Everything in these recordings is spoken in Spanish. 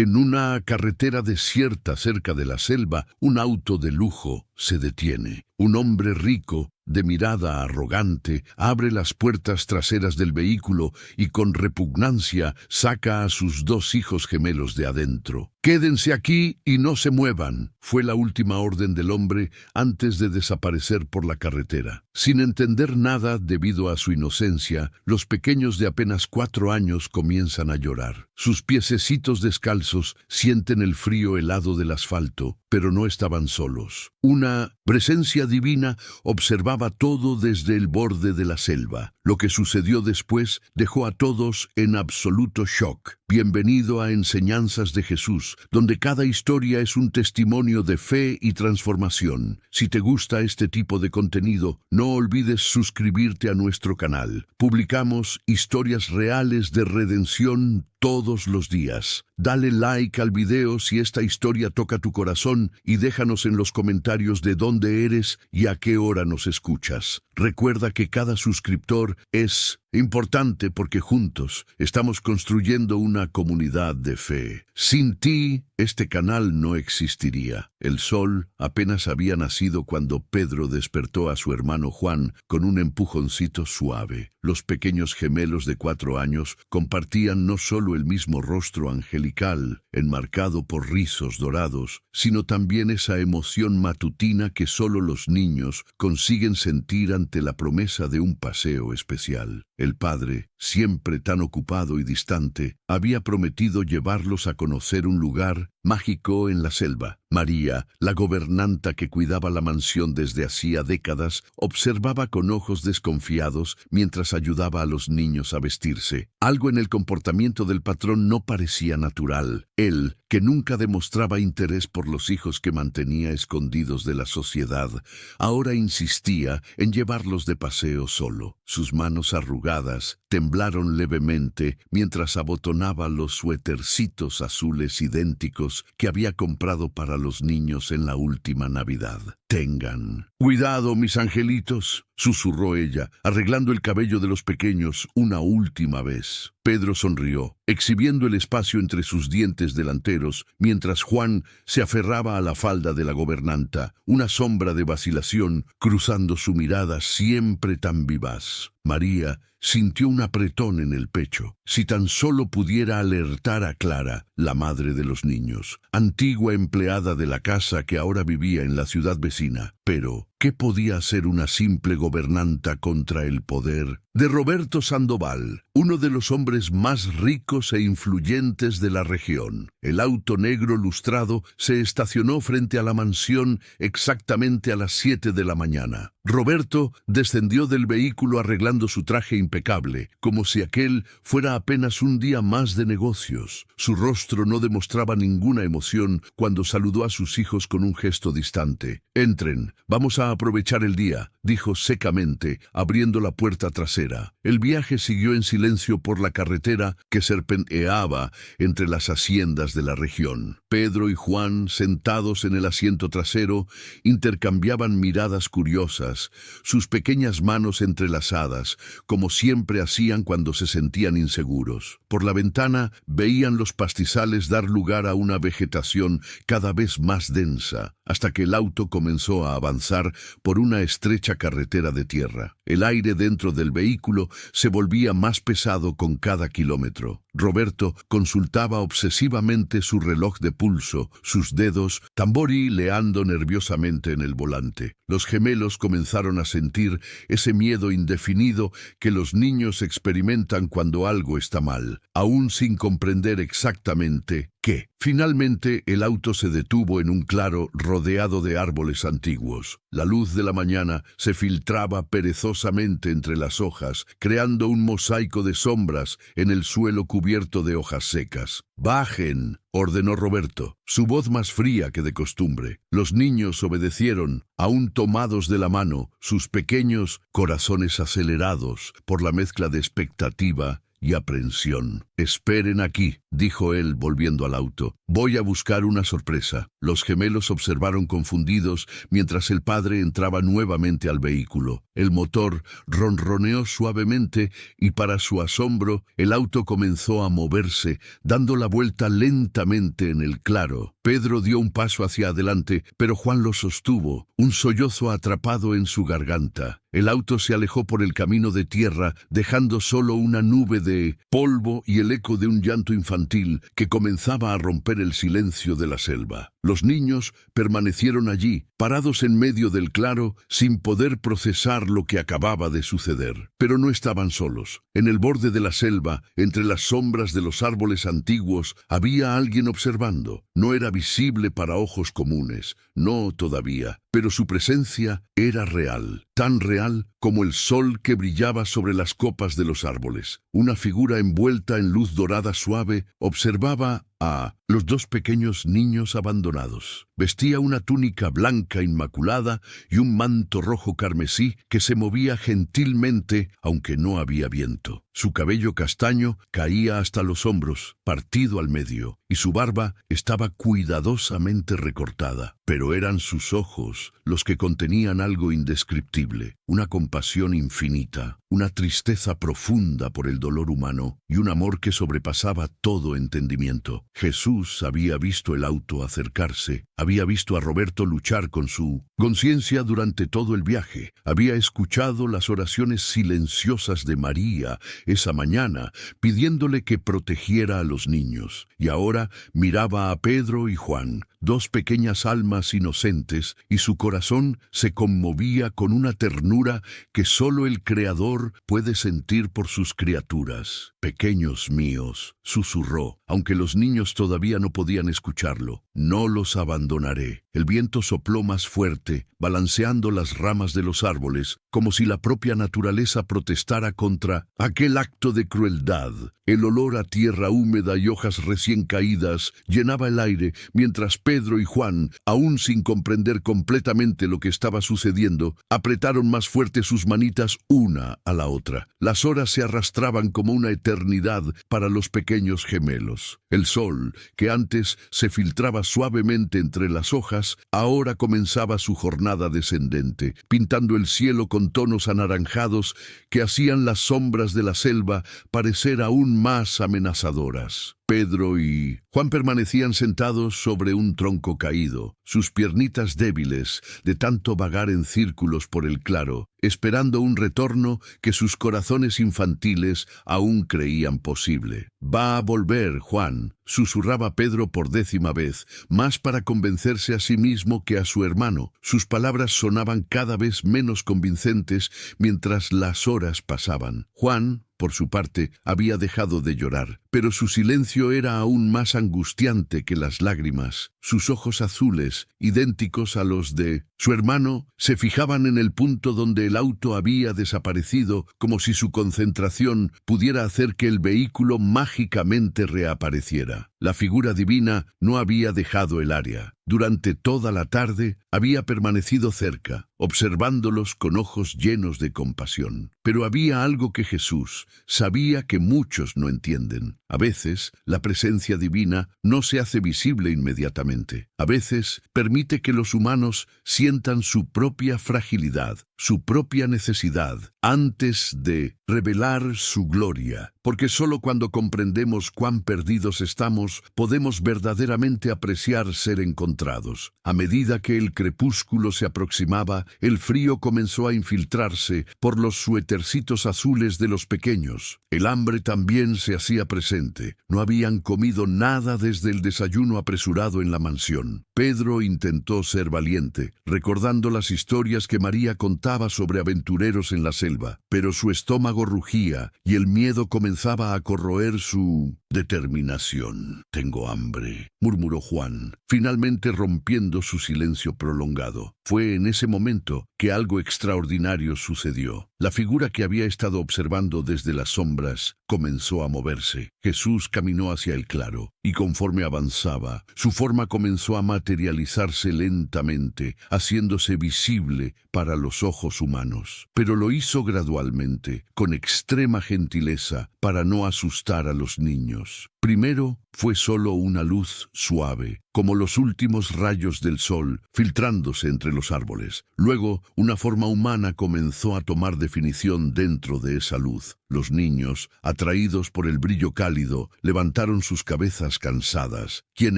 En una carretera desierta cerca de la selva, un auto de lujo se detiene. Un hombre rico, de mirada arrogante, abre las puertas traseras del vehículo y con repugnancia saca a sus dos hijos gemelos de adentro. «Quédense aquí y no se muevan», fue la última orden del hombre antes de desaparecer por la carretera. Sin entender nada debido a su inocencia, los pequeños de apenas 4 años comienzan a llorar. Sus piececitos descalzos sienten el frío helado del asfalto, pero no estaban solos. Una presencia divina observaba todo desde el borde de la selva. Lo que sucedió después dejó a todos en absoluto shock. Bienvenido a Enseñanzas de Jesús, donde cada historia es un testimonio de fe y transformación. Si te gusta este tipo de contenido, no olvides suscribirte a nuestro canal. Publicamos historias reales de redención todos los días. Dale like al video si esta historia toca tu corazón y déjanos en los comentarios de dónde eres y a qué hora nos escuchas. Recuerda que cada suscriptor es importante porque juntos estamos construyendo una comunidad de fe. Sin ti, este canal no existiría. El sol apenas había nacido cuando Pedro despertó a su hermano Juan con un empujoncito suave. Los pequeños gemelos de 4 años compartían no solo el mismo rostro angelical, enmarcado por rizos dorados, sino también esa emoción matutina que solo los niños consiguen sentir ante la promesa de un paseo especial. El padre, siempre tan ocupado y distante, había prometido llevarlos a conocer un lugar mágico en la selva. María, la gobernanta que cuidaba la mansión desde hacía décadas, observaba con ojos desconfiados mientras ayudaba a los niños a vestirse. Algo en el comportamiento del patrón no parecía natural. Él, que nunca demostraba interés por los hijos que mantenía escondidos de la sociedad, ahora insistía en llevarlos de paseo solo. Sus manos arrugadas temblaron levemente mientras abotonaba los suétercitos azules idénticos que había comprado para los niños en la última Navidad. «Tengan cuidado, mis angelitos», susurró ella, arreglando el cabello de los pequeños una última vez. Pedro sonrió, exhibiendo el espacio entre sus dientes delanteros, mientras Juan se aferraba a la falda de la gobernanta, una sombra de vacilación cruzando su mirada siempre tan vivaz. María sintió un apretón en el pecho. Si tan solo pudiera alertar a Clara, la madre de los niños, antigua empleada de la casa que ahora vivía en la ciudad vecina. Pero, ¿qué podía hacer una simple gobernanta contra el poder de Roberto Sandoval, uno de los hombres más ricos e influyentes de la región? El auto negro lustrado se estacionó frente a la mansión exactamente a las 7 de la mañana. Roberto descendió del vehículo arreglando su traje impecable, como si aquel fuera apenas un día más de negocios. Su rostro no demostraba ninguna emoción cuando saludó a sus hijos con un gesto distante. «Entren, vamos a aprovechar el día», dijo secamente, abriendo la puerta trasera. El viaje siguió en silencio por la carretera que serpenteaba entre las haciendas de la región. Pedro y Juan, sentados en el asiento trasero, intercambiaban miradas curiosas, sus pequeñas manos entrelazadas, como siempre hacían cuando se sentían inseguros. Por la ventana veían los pastizales dar lugar a una vegetación cada vez más densa, hasta que el auto comenzó a avanzar por una estrecha carretera de tierra. El aire dentro del vehículo se volvía más pesado con cada kilómetro. Roberto consultaba obsesivamente su reloj de pulso, sus dedos tamborileando nerviosamente en el volante. Los gemelos comenzaron a sentir ese miedo indefinido que los niños experimentan cuando algo está mal, aún sin comprender exactamente qué. Finalmente, el auto se detuvo en un claro rodeado de árboles antiguos. La luz de la mañana se filtraba perezosamente entre las hojas, creando un mosaico de sombras en el suelo cubierto de hojas secas. «Bajen», ordenó Roberto, su voz más fría que de costumbre. Los niños obedecieron, aún tomados de la mano, sus pequeños corazones acelerados por la mezcla de expectativa y aprensión. «Esperen aquí», dijo él volviendo al auto. «Voy a buscar una sorpresa». Los gemelos observaron confundidos mientras el padre entraba nuevamente al vehículo. El motor ronroneó suavemente y, para su asombro, el auto comenzó a moverse, dando la vuelta lentamente en el claro. Pedro dio un paso hacia adelante, pero Juan lo sostuvo, un sollozo atrapado en su garganta. El auto se alejó por el camino de tierra, dejando solo una nube de polvo y el eco de un llanto infantil que comenzaba a romper el silencio de la selva. Los niños permanecieron allí, parados en medio del claro, sin poder procesar lo que acababa de suceder. Pero no estaban solos. En el borde de la selva, entre las sombras de los árboles antiguos, había alguien observando. No era visible para ojos comunes, no todavía, pero su presencia era real, tan real como el sol que brillaba sobre las copas de los árboles. Una figura envuelta en luz dorada suave observaba a los dos pequeños niños abandonados. Vestía una túnica blanca inmaculada y un manto rojo carmesí que se movía gentilmente, aunque no había viento. Su cabello castaño caía hasta los hombros, partido al medio, y su barba estaba cuidadosamente recortada. Pero eran sus ojos los que contenían algo indescriptible, una compasión infinita, una tristeza profunda por el dolor humano y un amor que sobrepasaba todo entendimiento. Jesús había visto el auto acercarse, había visto a Roberto luchar con su conciencia durante todo el viaje, había escuchado las oraciones silenciosas de María esa mañana, pidiéndole que protegiera a los niños, y ahora miraba a Pedro y Juan, dos pequeñas almas inocentes, y su corazón se conmovía con una ternura que solo el Creador puede sentir por sus criaturas. «Pequeños míos», susurró, aunque los niños todavía no podían escucharlo, «no los abandonaré». El viento sopló más fuerte, balanceando las ramas de los árboles, como si la propia naturaleza protestara contra aquel acto de crueldad. El olor a tierra húmeda y hojas recién caídas llenaba el aire, mientras Pedro y Juan, aún sin comprender completamente lo que estaba sucediendo, apretaron más fuerte sus manitas una a la otra. Las horas se arrastraban como una eternidad para los pequeños gemelos. El sol, que antes se filtraba suavemente entre las hojas, ahora comenzaba su jornada descendente, pintando el cielo con tonos anaranjados que hacían las sombras de la selva parecer aún más amenazadoras. Pedro y Juan permanecían sentados sobre un tronco caído, sus piernitas débiles de tanto vagar en círculos por el claro, esperando un retorno que sus corazones infantiles aún creían posible. «Va a volver, Juan», susurraba Pedro por 10ª vez, más para convencerse a sí mismo que a su hermano. Sus palabras sonaban cada vez menos convincentes mientras las horas pasaban. Juan, por su parte, había dejado de llorar, pero su silencio era aún más angustiante que las lágrimas. Sus ojos azules, idénticos a los de su hermano, se fijaban en el punto donde el auto había desaparecido, como si su concentración pudiera hacer que el vehículo mágicamente reapareciera. La figura divina no había dejado el área. Durante toda la tarde había permanecido cerca, observándolos con ojos llenos de compasión. Pero había algo que Jesús sabía que muchos no entienden. A veces, la presencia divina no se hace visible inmediatamente. A veces, permite que los humanos sientan su propia fragilidad, su propia necesidad, antes de revelar su gloria. Porque solo cuando comprendemos cuán perdidos estamos, podemos verdaderamente apreciar ser encontrados. A medida que el crepúsculo se aproximaba, el frío comenzó a infiltrarse por los suétercitos azules de los pequeños. El hambre también se hacía presente. No habían comido nada desde el desayuno apresurado en la mansión. Pedro intentó ser valiente, recordando las historias que María contaba sobre aventureros en la selva, pero su estómago rugía y el miedo comenzaba a corroer su Determinación. Tengo hambre, murmuró Juan, finalmente rompiendo su silencio prolongado. Fue en ese momento que algo extraordinario sucedió. La figura que había estado observando desde las sombras comenzó a moverse. Jesús caminó hacia el claro, y conforme avanzaba, su forma comenzó a materializarse lentamente, haciéndose visible para los ojos humanos. Pero lo hizo gradualmente, con extrema gentileza, para no asustar a los niños. Primero fue solo una luz suave, como los últimos rayos del sol filtrándose entre los árboles. Luego, una forma humana comenzó a tomar definición dentro de esa luz. Los niños, atraídos por el brillo cálido, levantaron sus cabezas cansadas. «¿Quién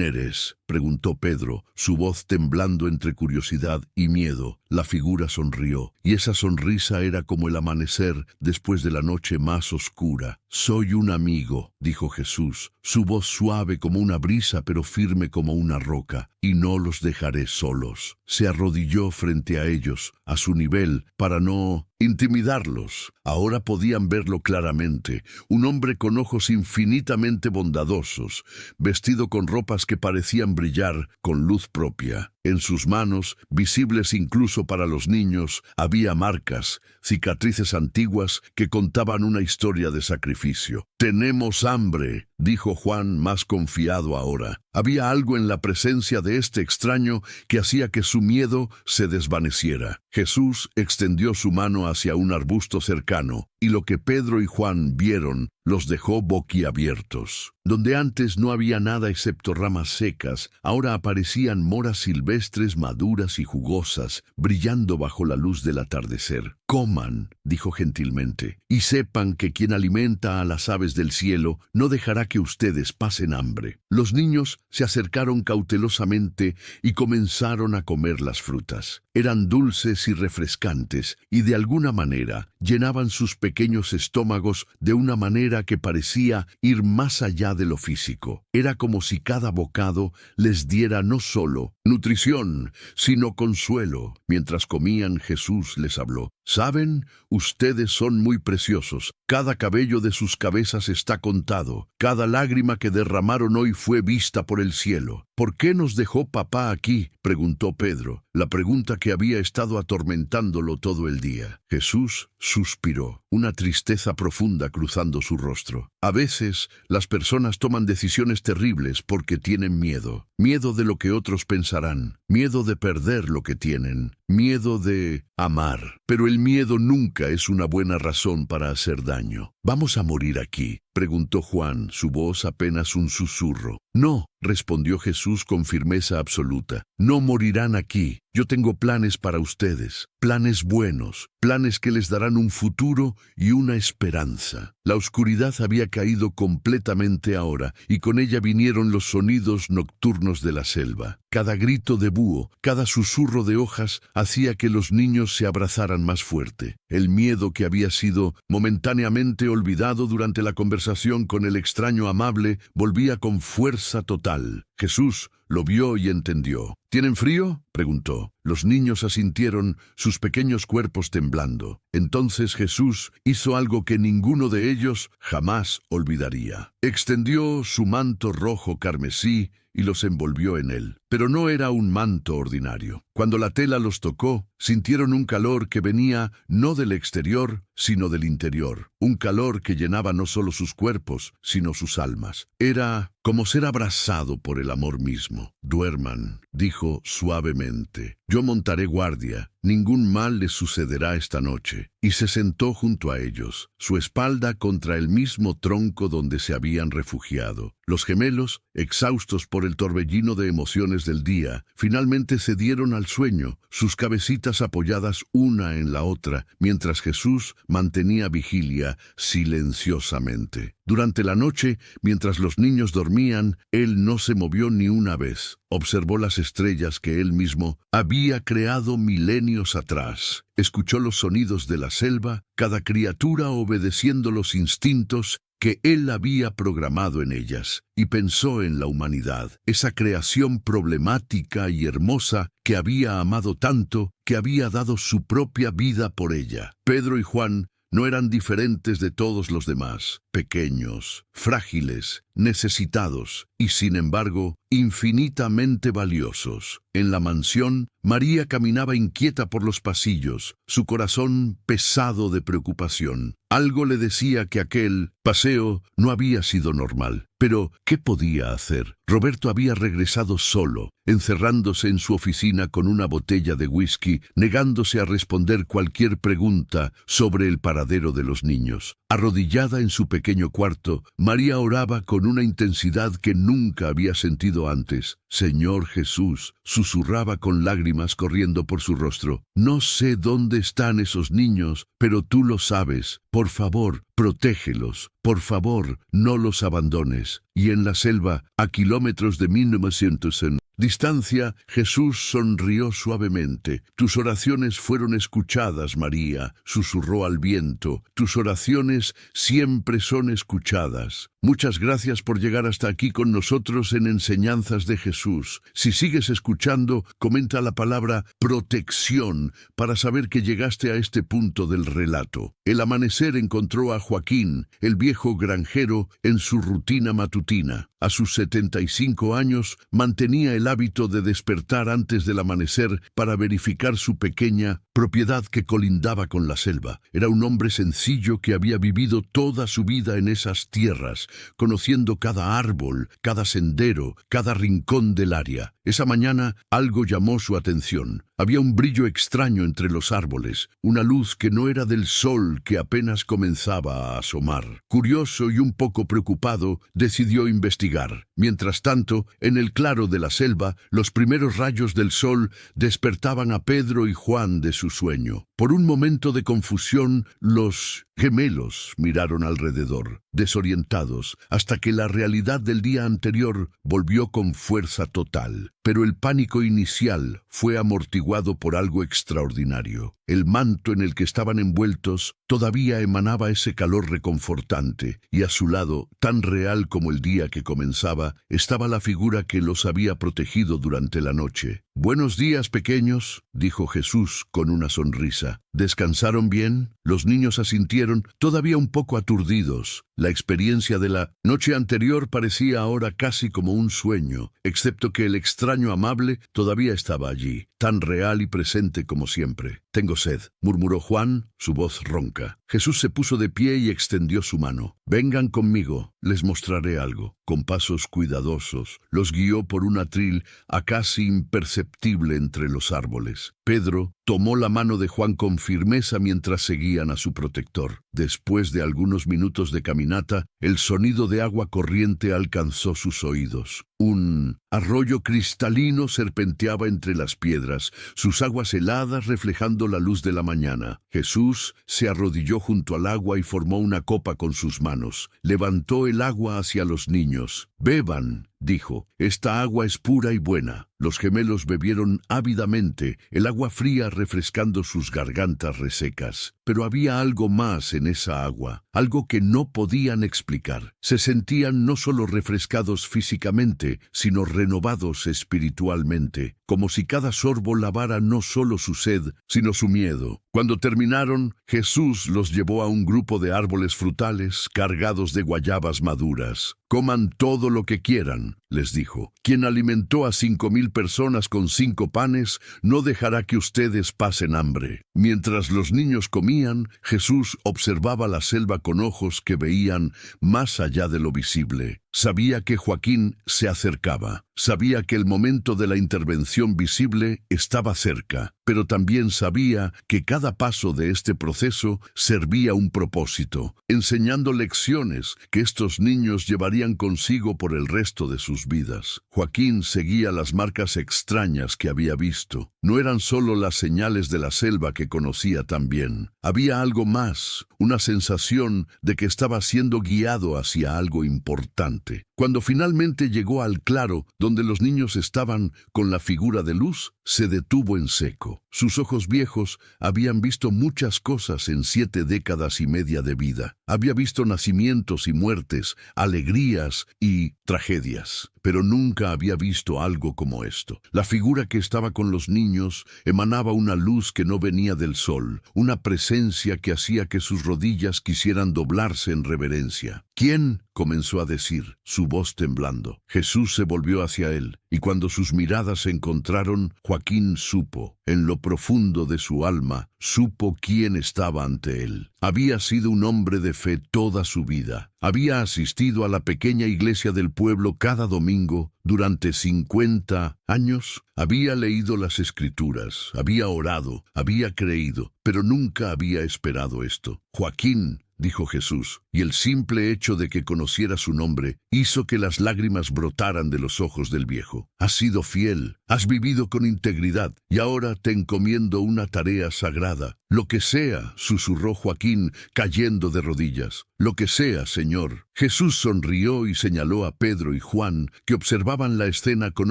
eres?», preguntó Pedro, su voz temblando entre curiosidad y miedo. La figura sonrió, y esa sonrisa era como el amanecer después de la noche más oscura. «Soy un amigo», dijo Jesús, su voz suave como una brisa pero firme como una roca, «y no los dejaré solos». Se arrodilló frente a ellos, a su nivel, para no intimidarlos. Ahora podían verlo claramente, un hombre con ojos infinitamente bondadosos, vestido con ropas que parecían brillar con luz propia. En sus manos, visibles incluso para los niños, había marcas, cicatrices antiguas que contaban una historia de sacrificio. «Tenemos hambre», dijo Juan, más confiado ahora. Había algo en la presencia de este extraño que hacía que su miedo se desvaneciera. Jesús extendió su mano hacia un arbusto cercano, y lo que Pedro y Juan vieron los dejó boquiabiertos. Donde antes no había nada excepto ramas secas, ahora aparecían moras silvestres maduras y jugosas, brillando bajo la luz del atardecer. «Coman», dijo gentilmente, «y sepan que quien alimenta a las aves del cielo no dejará que ustedes pasen hambre». Los niños se acercaron cautelosamente y comenzaron a comer las frutas. Eran dulces y refrescantes, y de alguna manera llenaban sus pequeños estómagos de una manera que parecía ir más allá de lo físico. Era como si cada bocado les diera no solo nutrición, sino consuelo. Mientras comían, Jesús les habló. «¿Saben? Ustedes son muy preciosos. Cada cabello de sus cabezas está contado. Cada lágrima que derramaron hoy fue vista por el cielo». «¿Por qué nos dejó papá aquí?», preguntó Pedro, la pregunta que había estado atormentándolo todo el día. Jesús suspiró, una tristeza profunda cruzando su rostro. «A veces, las personas toman decisiones terribles porque tienen miedo. Miedo de lo que otros pensarán, miedo de perder lo que tienen, miedo de amar. Pero el miedo nunca es una buena razón para hacer daño». «¿Vamos a morir aquí?», preguntó Juan, su voz apenas un susurro. «No», respondió Jesús con firmeza absoluta. «No morirán aquí. Yo tengo planes para ustedes, planes buenos, planes que les darán un futuro y una esperanza». La oscuridad había caído completamente ahora, y con ella vinieron los sonidos nocturnos de la selva. Cada grito de búho, cada susurro de hojas hacía que los niños se abrazaran más fuerte. El miedo que había sido momentáneamente olvidado durante la conversación con el extraño amable volvía con fuerza total. Jesús lo vio y entendió. «¿Tienen frío?», preguntó. Los niños asintieron, sus pequeños cuerpos temblando. Entonces Jesús hizo algo que ninguno de ellos jamás olvidaría. Extendió su manto rojo carmesí y los envolvió en él. Pero no era un manto ordinario. Cuando la tela los tocó, sintieron un calor que venía no del exterior, sino del interior. Un calor que llenaba no solo sus cuerpos, sino sus almas. Era como ser abrazado por el amor mismo. «Duerman», dijo suavemente. «Yo montaré guardia. Ningún mal les sucederá esta noche». Y se sentó junto a ellos, su espalda contra el mismo tronco donde se habían refugiado. Los gemelos, exhaustos por el torbellino de emociones del día, finalmente cedieron al sueño, sus cabecitas apoyadas una en la otra, mientras Jesús mantenía vigilia silenciosamente. Durante la noche, mientras los niños dormían, él no se movió ni una vez. Observó las estrellas que él mismo había creado milenios atrás. Escuchó los sonidos de la selva, cada criatura obedeciendo los instintos que él había programado en ellas, y pensó en la humanidad, esa creación problemática y hermosa que había amado tanto, que había dado su propia vida por ella. Pedro y Juan no eran diferentes de todos los demás, pequeños, frágiles, necesitados y, sin embargo, infinitamente valiosos. En la mansión, María caminaba inquieta por los pasillos, su corazón pesado de preocupación. Algo le decía que aquel paseo no había sido normal. Pero, ¿qué podía hacer? Roberto había regresado solo, encerrándose en su oficina con una botella de whisky, negándose a responder cualquier pregunta sobre el paradero de los niños. Arrodillada en su pequeño cuarto, María oraba con una intensidad que nunca había sentido antes. «Señor Jesús», susurraba con lágrimas corriendo por su rostro, «no sé dónde están esos niños, pero tú lo sabes. Por favor, protégelos. Por favor, no los abandones». Y en la selva, a kilómetros de 1900 en distancia, Jesús sonrió suavemente. «Tus oraciones fueron escuchadas, María», susurró al viento. «Tus oraciones siempre son escuchadas. Muchas gracias por llegar hasta aquí con nosotros en Enseñanzas de Jesús. Si sigues escuchando, comenta la palabra protección para saber que llegaste a este punto del relato». El amanecer encontró a Joaquín, el viejo granjero, en su rutina matutina. A sus 75 años, mantenía el hábito de despertar antes del amanecer para verificar su pequeña propiedad que colindaba con la selva. Era un hombre sencillo que había vivido toda su vida en esas tierras, conociendo cada árbol, cada sendero, cada rincón del área. Esa mañana algo llamó su atención. Había un brillo extraño entre los árboles, una luz que no era del sol que apenas comenzaba a asomar. Curioso y un poco preocupado, decidió investigar. Mientras tanto, en el claro de la selva, los primeros rayos del sol despertaban a Pedro y Juan de su sueño. Por un momento de confusión, los gemelos miraron alrededor, desorientados, hasta que la realidad del día anterior volvió con fuerza total. Pero el pánico inicial fue amortiguado por algo extraordinario. El manto en el que estaban envueltos todavía emanaba ese calor reconfortante, y a su lado, tan real como el día que comenzaba, estaba la figura que los había protegido durante la noche. «Buenos días, pequeños», dijo Jesús con una sonrisa. «¿Descansaron bien?» Los niños asintieron, todavía un poco aturdidos. La experiencia de la noche anterior parecía ahora casi como un sueño, excepto que el extraño amable todavía estaba allí, tan real y presente como siempre. «Tengo sed», murmuró Juan, su voz ronca. Jesús se puso de pie y extendió su mano. «Vengan conmigo, les mostraré algo». Con pasos cuidadosos, los guió por un atril a casi imperceptible entre los árboles. Pedro tomó la mano de Juan con firmeza mientras seguían a su protector. Después de algunos minutos de caminata, el sonido de agua corriente alcanzó sus oídos. Un arroyo cristalino serpenteaba entre las piedras, sus aguas heladas reflejando la luz de la mañana. Jesús se arrodilló junto al agua y formó una copa con sus manos. Levantó el agua hacia los niños. «Beban», dijo, «esta agua es pura y buena». Los gemelos bebieron ávidamente, el agua fría refrescando sus gargantas resecas. Pero había algo más en esa agua, algo que no podían explicar. Se sentían no solo refrescados físicamente, sino renovados espiritualmente, como si cada sorbo lavara no solo su sed, sino su miedo. Cuando terminaron, Jesús los llevó a un grupo de árboles frutales cargados de guayabas maduras. «Coman todo lo que quieran», les dijo. «Quien alimentó a 5,000 personas con 5 panes no dejará que ustedes pasen hambre». Mientras los niños comían, Jesús observaba la selva con ojos que veían más allá de lo visible. Sabía que Joaquín se acercaba. Sabía que el momento de la intervención visible estaba cerca, pero también sabía que cada paso de este proceso servía un propósito, enseñando lecciones que estos niños llevarían consigo por el resto de sus vidas. Joaquín seguía las marcas extrañas que había visto. No eran solo las señales de la selva que conocía tan bien. Había algo más, una sensación de que estaba siendo guiado hacia algo importante. Cuando finalmente llegó al claro, donde los niños estaban con la figura de luz, se detuvo en seco. Sus ojos viejos habían visto muchas cosas en 7 décadas y media de vida. Había visto nacimientos y muertes, alegrías y tragedias, pero nunca había visto algo como esto. La figura que estaba con los niños emanaba una luz que no venía del sol, una presencia que hacía que sus rodillas quisieran doblarse en reverencia. ¿Quién? Comenzó a decir, su voz temblando. Jesús se volvió hacia él, y cuando sus miradas se encontraron, Joaquín supo, en lo profundo de su alma, supo quién estaba ante él. Había sido un hombre de fe toda su vida. Había asistido a la pequeña iglesia del pueblo cada domingo durante 50 años. Había leído las Escrituras, había orado, había creído, pero nunca había esperado esto. Joaquín, dijo Jesús, y el simple hecho de que conociera su nombre hizo que las lágrimas brotaran de los ojos del viejo. Has sido fiel, has vivido con integridad, y ahora te encomiendo una tarea sagrada. Lo que sea, susurró Joaquín, cayendo de rodillas. Lo que sea, Señor. Jesús sonrió y señaló a Pedro y Juan, que observaban la escena con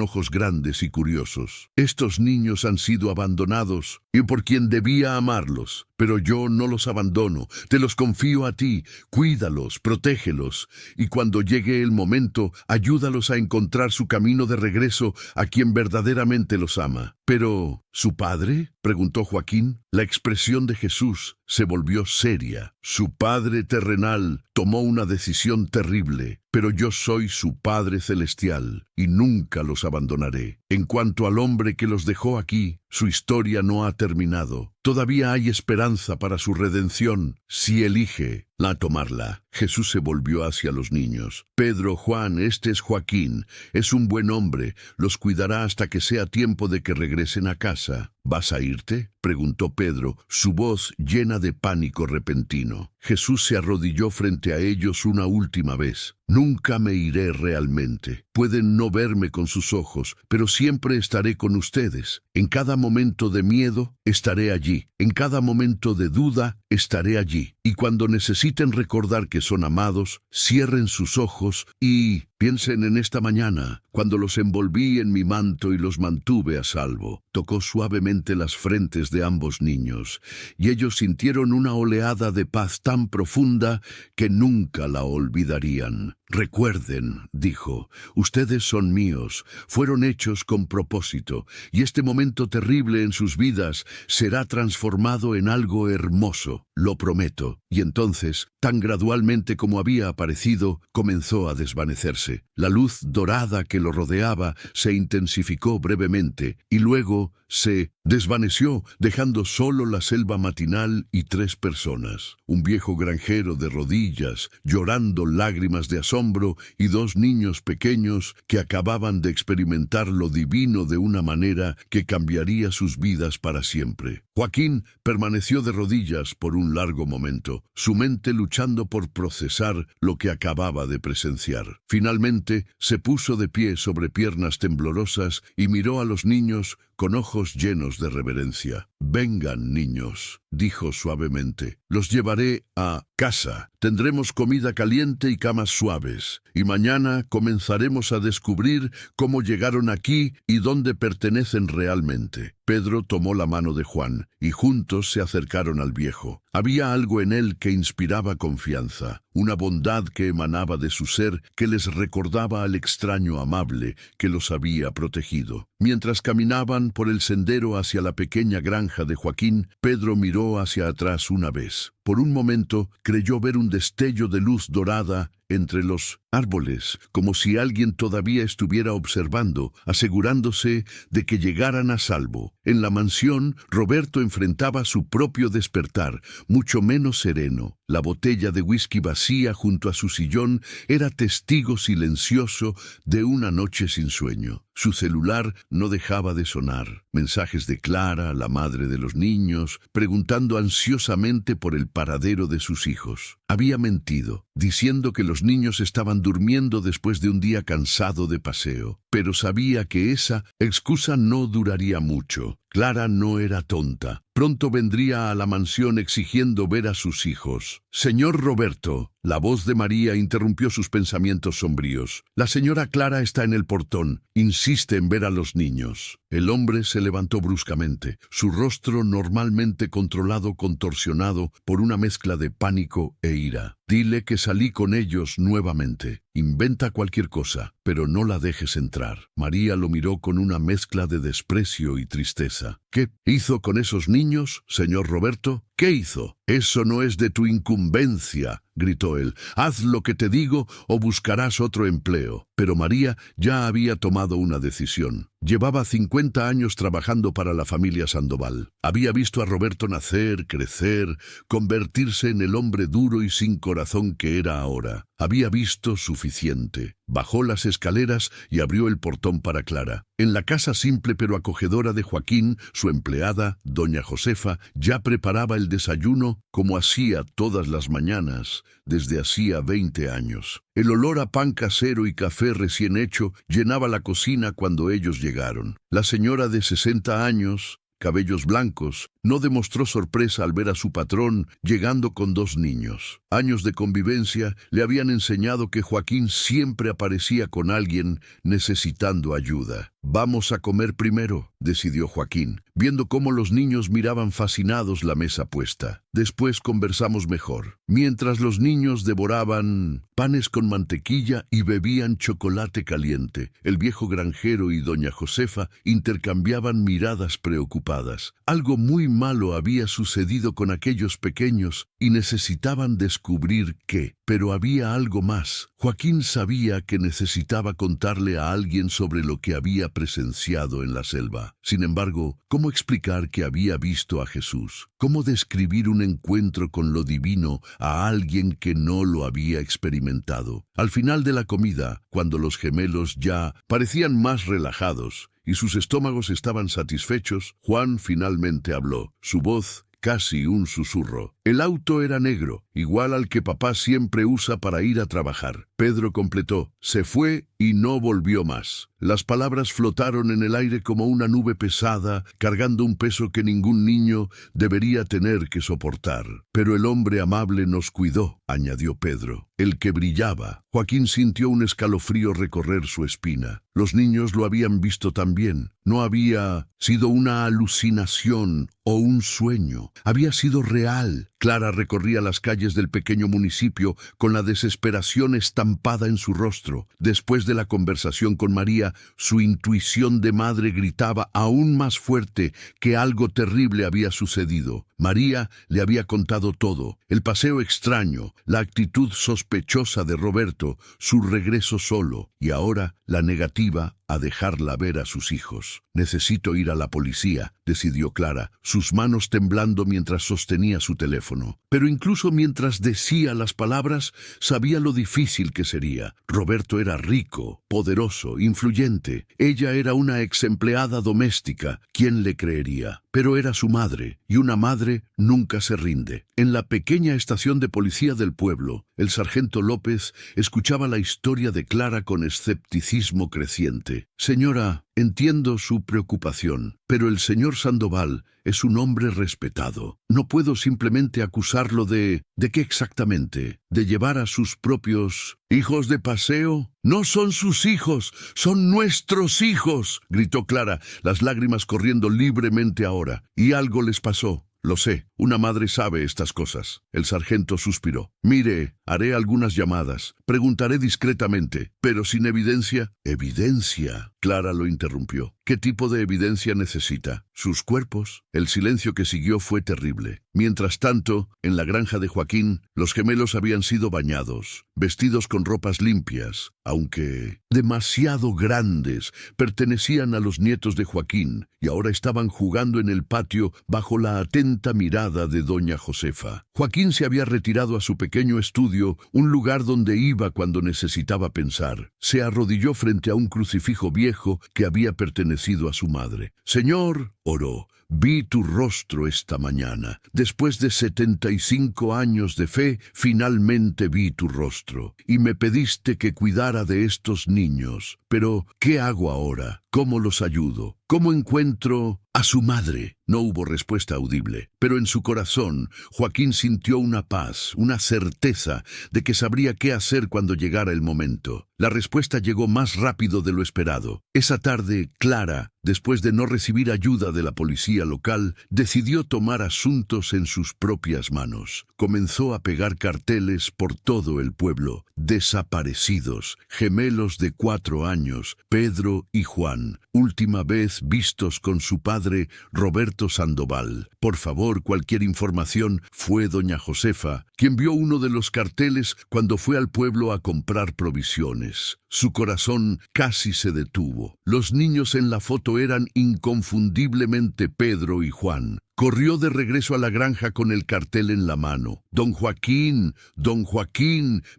ojos grandes y curiosos. Estos niños han sido abandonados, y por quien debía amarlos. Pero yo no los abandono, te los confío a ti. Cuídalos, protégelos, y cuando llegue el momento, ayúdalos a encontrar su camino de regreso a quien verdaderamente los ama. Pero, ¿su padre?, preguntó Joaquín. La expresión de Jesús se volvió seria. Su padre terrenal tomó una decisión terrible, pero yo soy su Padre celestial y nunca los abandonaré. En cuanto al hombre que los dejó aquí, su historia no ha terminado. Todavía hay esperanza para su redención, si elige tomarla. Jesús se volvió hacia los niños. Pedro, Juan, este es Joaquín. Es un buen hombre. Los cuidará hasta que sea tiempo de que regresen a casa. ¿Vas a irte?, preguntó Pedro, su voz llena de pánico repentino. Jesús se arrodilló frente a ellos una última vez. Nunca me iré realmente. Pueden no verme con sus ojos, pero siempre estaré con ustedes. En cada momento de miedo, estaré allí. En cada momento de duda, estaré allí. Y cuando necesiten recordar que son amados, cierren sus ojos y piensen en esta mañana, cuando los envolví en mi manto y los mantuve a salvo. Tocó suavemente las frentes de ambos niños, y ellos sintieron una oleada de paz tan profunda que nunca la olvidarían. Recuerden, dijo, ustedes son míos, fueron hechos con propósito, y este momento terrible en sus vidas será transformado en algo hermoso, lo prometo. Y entonces, tan gradualmente como había aparecido, comenzó a desvanecerse. La luz dorada que lo rodeaba se intensificó brevemente, y luego se desvaneció, dejando solo la selva matinal y 3 personas. Un viejo granjero de rodillas, llorando lágrimas de asombro, y 2 niños pequeños que acababan de experimentar lo divino de una manera que cambiaría sus vidas para siempre. Joaquín permaneció de rodillas por un largo momento, su mente luchando por procesar lo que acababa de presenciar. Finalmente, se puso de pie sobre piernas temblorosas y miró a los niños con ojos llenos de reverencia. «Vengan, niños», dijo suavemente. «Los llevaré a casa. Tendremos comida caliente y camas suaves. Y mañana comenzaremos a descubrir cómo llegaron aquí y dónde pertenecen realmente». Pedro tomó la mano de Juan, y juntos se acercaron al viejo. Había algo en él que inspiraba confianza, una bondad que emanaba de su ser que les recordaba al extraño amable que los había protegido. Mientras caminaban por el sendero hacia la pequeña granja de Joaquín, Pedro miró hacia atrás una vez. Por un momento creyó ver un destello de luz dorada entre los árboles, como si alguien todavía estuviera observando, asegurándose de que llegaran a salvo. En la mansión, Roberto enfrentaba su propio despertar, mucho menos sereno. La botella de whisky vacía junto a su sillón era testigo silencioso de una noche sin sueño. Su celular no dejaba de sonar. Mensajes de Clara, la madre de los niños, preguntando ansiosamente por el paradero de sus hijos. Había mentido, diciendo que los niños estaban durmiendo después de un día cansado de paseo, pero sabía que esa excusa no duraría mucho. Clara no era tonta. Pronto vendría a la mansión exigiendo ver a sus hijos. «Señor Roberto», La voz de María interrumpió sus pensamientos sombríos. La señora Clara está en el portón. Insiste en ver a los niños. El hombre se levantó bruscamente, su rostro normalmente controlado contorsionado por una mezcla de pánico e ira. Dile que salí con ellos nuevamente. Inventa cualquier cosa, pero no la dejes entrar. María lo miró con una mezcla de desprecio y tristeza. ¿Qué hizo con esos niños, señor Roberto? ¿Qué hizo? Eso no es de tu incumbencia, gritó él. Haz lo que te digo o buscarás otro empleo. Pero María ya había tomado una decisión. Llevaba 50 años trabajando para la familia Sandoval. Había visto a Roberto nacer, crecer, convertirse en el hombre duro y sin corazón que era ahora. Había visto suficiente. Bajó las escaleras y abrió el portón para Clara. En la casa simple pero acogedora de Joaquín, su empleada, doña Josefa, ya preparaba el desayuno como hacía todas las mañanas, desde hacía 20 años. El olor a pan casero y café recién hecho llenaba la cocina cuando ellos llegaron. La señora de 60 años, cabellos blancos, no demostró sorpresa al ver a su patrón llegando con 2 niños. Años de convivencia le habían enseñado que Joaquín siempre aparecía con alguien necesitando ayuda. «Vamos a comer primero», decidió Joaquín, viendo cómo los niños miraban fascinados la mesa puesta. «Después conversamos mejor». Mientras los niños devoraban panes con mantequilla y bebían chocolate caliente, el viejo granjero y doña Josefa intercambiaban miradas preocupadas. Algo muy malo había sucedido con aquellos pequeños y necesitaban descubrir qué. Pero había algo más. Joaquín sabía que necesitaba contarle a alguien sobre lo que había presenciado en la selva. Sin embargo, ¿cómo explicar que había visto a Jesús? ¿Cómo describir un encuentro con lo divino a alguien que no lo había experimentado? Al final de la comida, cuando los gemelos ya parecían más relajados y sus estómagos estaban satisfechos, Juan finalmente habló. Su voz casi un susurro. El auto era negro, igual al que papá siempre usa para ir a trabajar. Pedro completó, se fue y no volvió más. Las palabras flotaron en el aire como una nube pesada, cargando un peso que ningún niño debería tener que soportar. Pero el hombre amable nos cuidó, añadió Pedro, el que brillaba. Joaquín sintió un escalofrío recorrer su espina. Los niños lo habían visto también. No había sido una alucinación o un sueño. Había sido real. Clara recorría las calles del pequeño municipio con la desesperación estampada en su rostro. Después de la conversación con María, su intuición de madre gritaba aún más fuerte que algo terrible había sucedido. María le había contado todo, el paseo extraño, la actitud sospechosa de Roberto, su regreso solo y ahora la negativa a dejarla ver a sus hijos. «Necesito ir a la policía», decidió Clara, sus manos temblando mientras sostenía su teléfono. Pero incluso mientras decía las palabras, sabía lo difícil que sería. Roberto era rico, poderoso, influyente. Ella era una exempleada doméstica. ¿Quién le creería? Pero era su madre, y una madre nunca se rinde. En la pequeña estación de policía del pueblo, el sargento López escuchaba la historia de Clara con escepticismo creciente. «Señora, entiendo su preocupación, pero el señor Sandoval es un hombre respetado. No puedo simplemente acusarlo ¿de qué exactamente? ¿De llevar a sus propios hijos de paseo? No son sus hijos, son nuestros hijos», gritó Clara, las lágrimas corriendo libremente ahora. «Y algo les pasó». «Lo sé, una madre sabe estas cosas». El sargento suspiró. «Mire, haré algunas llamadas. Preguntaré discretamente, pero sin evidencia». «¿Evidencia?», Clara lo interrumpió. «¿Qué tipo de evidencia necesita? ¿Sus cuerpos?». El silencio que siguió fue terrible. Mientras tanto, en la granja de Joaquín, los gemelos habían sido bañados, vestidos con ropas limpias, aunque demasiado grandes, pertenecían a los nietos de Joaquín, y ahora estaban jugando en el patio bajo la atenta mirada de doña Josefa. Joaquín se había retirado a su pequeño estudio, un lugar donde iba cuando necesitaba pensar. Se arrodilló frente a un crucifijo viejo que había pertenecido a su madre. «Señor», oró, «vi tu rostro esta mañana. Después de 75 años de fe, finalmente vi tu rostro. Y me pediste que cuidara de estos niños. Pero, ¿qué hago ahora? ¿Cómo los ayudo? ¿Cómo encuentro a su madre? No hubo respuesta audible, pero en su corazón Joaquín sintió una paz, una certeza de que sabría qué hacer cuando llegara el momento. La respuesta llegó más rápido de lo esperado. Esa tarde, Clara, después de no recibir ayuda de la policía local, decidió tomar asuntos en sus propias manos. Comenzó a pegar carteles por todo el pueblo. Desaparecidos, gemelos de 4 años, Pedro y Juan, última vez vistos con su padre Roberto Sandoval. Por favor, cualquier información. Fue doña Josefa quien vio uno de los carteles cuando fue al pueblo a comprar provisiones. Su corazón casi se detuvo. Los niños en la foto eran inconfundiblemente Pedro y Juan. Corrió de regreso a la granja con el cartel en la mano. Don Joaquín,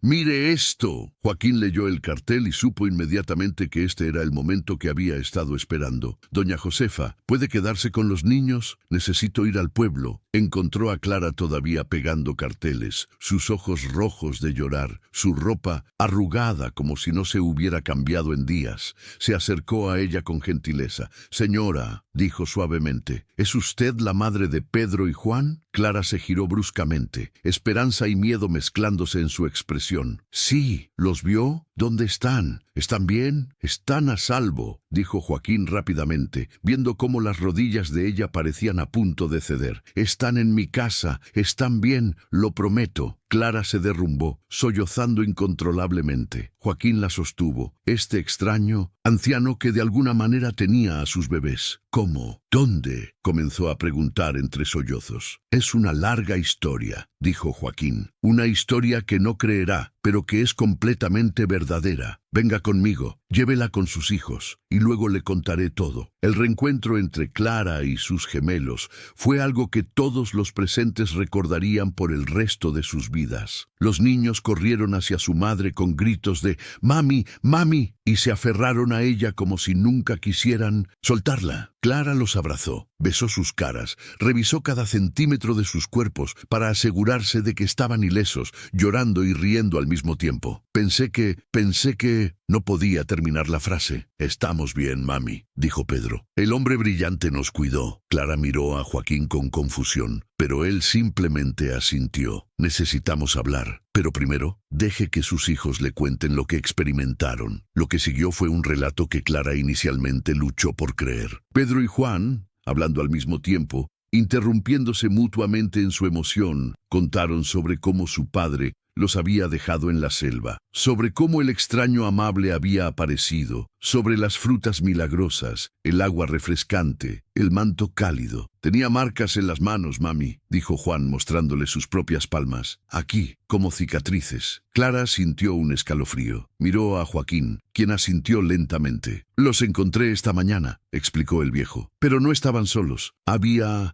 mire esto. Joaquín leyó el cartel y supo inmediatamente que este era el momento que había estado esperando. Doña Josefa, ¿puede quedarse con los niños? Necesito ir al pueblo. Encontró a Clara todavía pegando carteles, sus ojos rojos de llorar, su ropa arrugada como si no se hubiera cambiado en días. Se acercó a ella con gentileza. Señora, dijo suavemente, ¿es usted la madre de Pedro y Juan? Clara se giró bruscamente, esperanza y miedo mezclándose en su expresión. Sí, ¿los vio? ¿Dónde están? ¿Están bien? Están a salvo, dijo Joaquín rápidamente, viendo cómo las rodillas de ella parecían a punto de ceder. Están en mi casa, están bien, lo prometo. Clara se derrumbó, sollozando incontrolablemente. Joaquín la sostuvo. Este extraño anciano que de alguna manera tenía a sus bebés. ¿Cómo? ¿Dónde? Comenzó a preguntar entre sollozos. Es una larga historia, dijo Joaquín. Una historia que no creerá, pero que es completamente verdadera. Venga conmigo, llévela con sus hijos, y luego le contaré todo. El reencuentro entre Clara y sus gemelos fue algo que todos los presentes recordarían por el resto de sus vidas. Los niños corrieron hacia su madre con gritos de «¡Mami! ¡Mami!» y se aferraron a ella como si nunca quisieran soltarla. Clara los abrazó, besó sus caras, revisó cada centímetro de sus cuerpos para asegurarse de que estaban ilesos, llorando y riendo al mismo tiempo. Pensé que... No podía terminar la frase. «Estamos bien, mami», dijo Pedro. «El hombre brillante nos cuidó». Clara miró a Joaquín con confusión, pero él simplemente asintió. «Necesitamos hablar. Pero primero, deje que sus hijos le cuenten lo que experimentaron». Lo que siguió fue un relato que Clara inicialmente luchó por creer. Pedro y Juan, hablando al mismo tiempo, interrumpiéndose mutuamente en su emoción, contaron sobre cómo su padre los había dejado en la selva, sobre cómo el extraño amable había aparecido, sobre las frutas milagrosas, el agua refrescante, el manto cálido. «Tenía marcas en las manos, mami», dijo Juan mostrándole sus propias palmas. «Aquí, como cicatrices». Clara sintió un escalofrío. Miró a Joaquín, quien asintió lentamente. «Los encontré esta mañana», explicó el viejo. «Pero no estaban solos. Había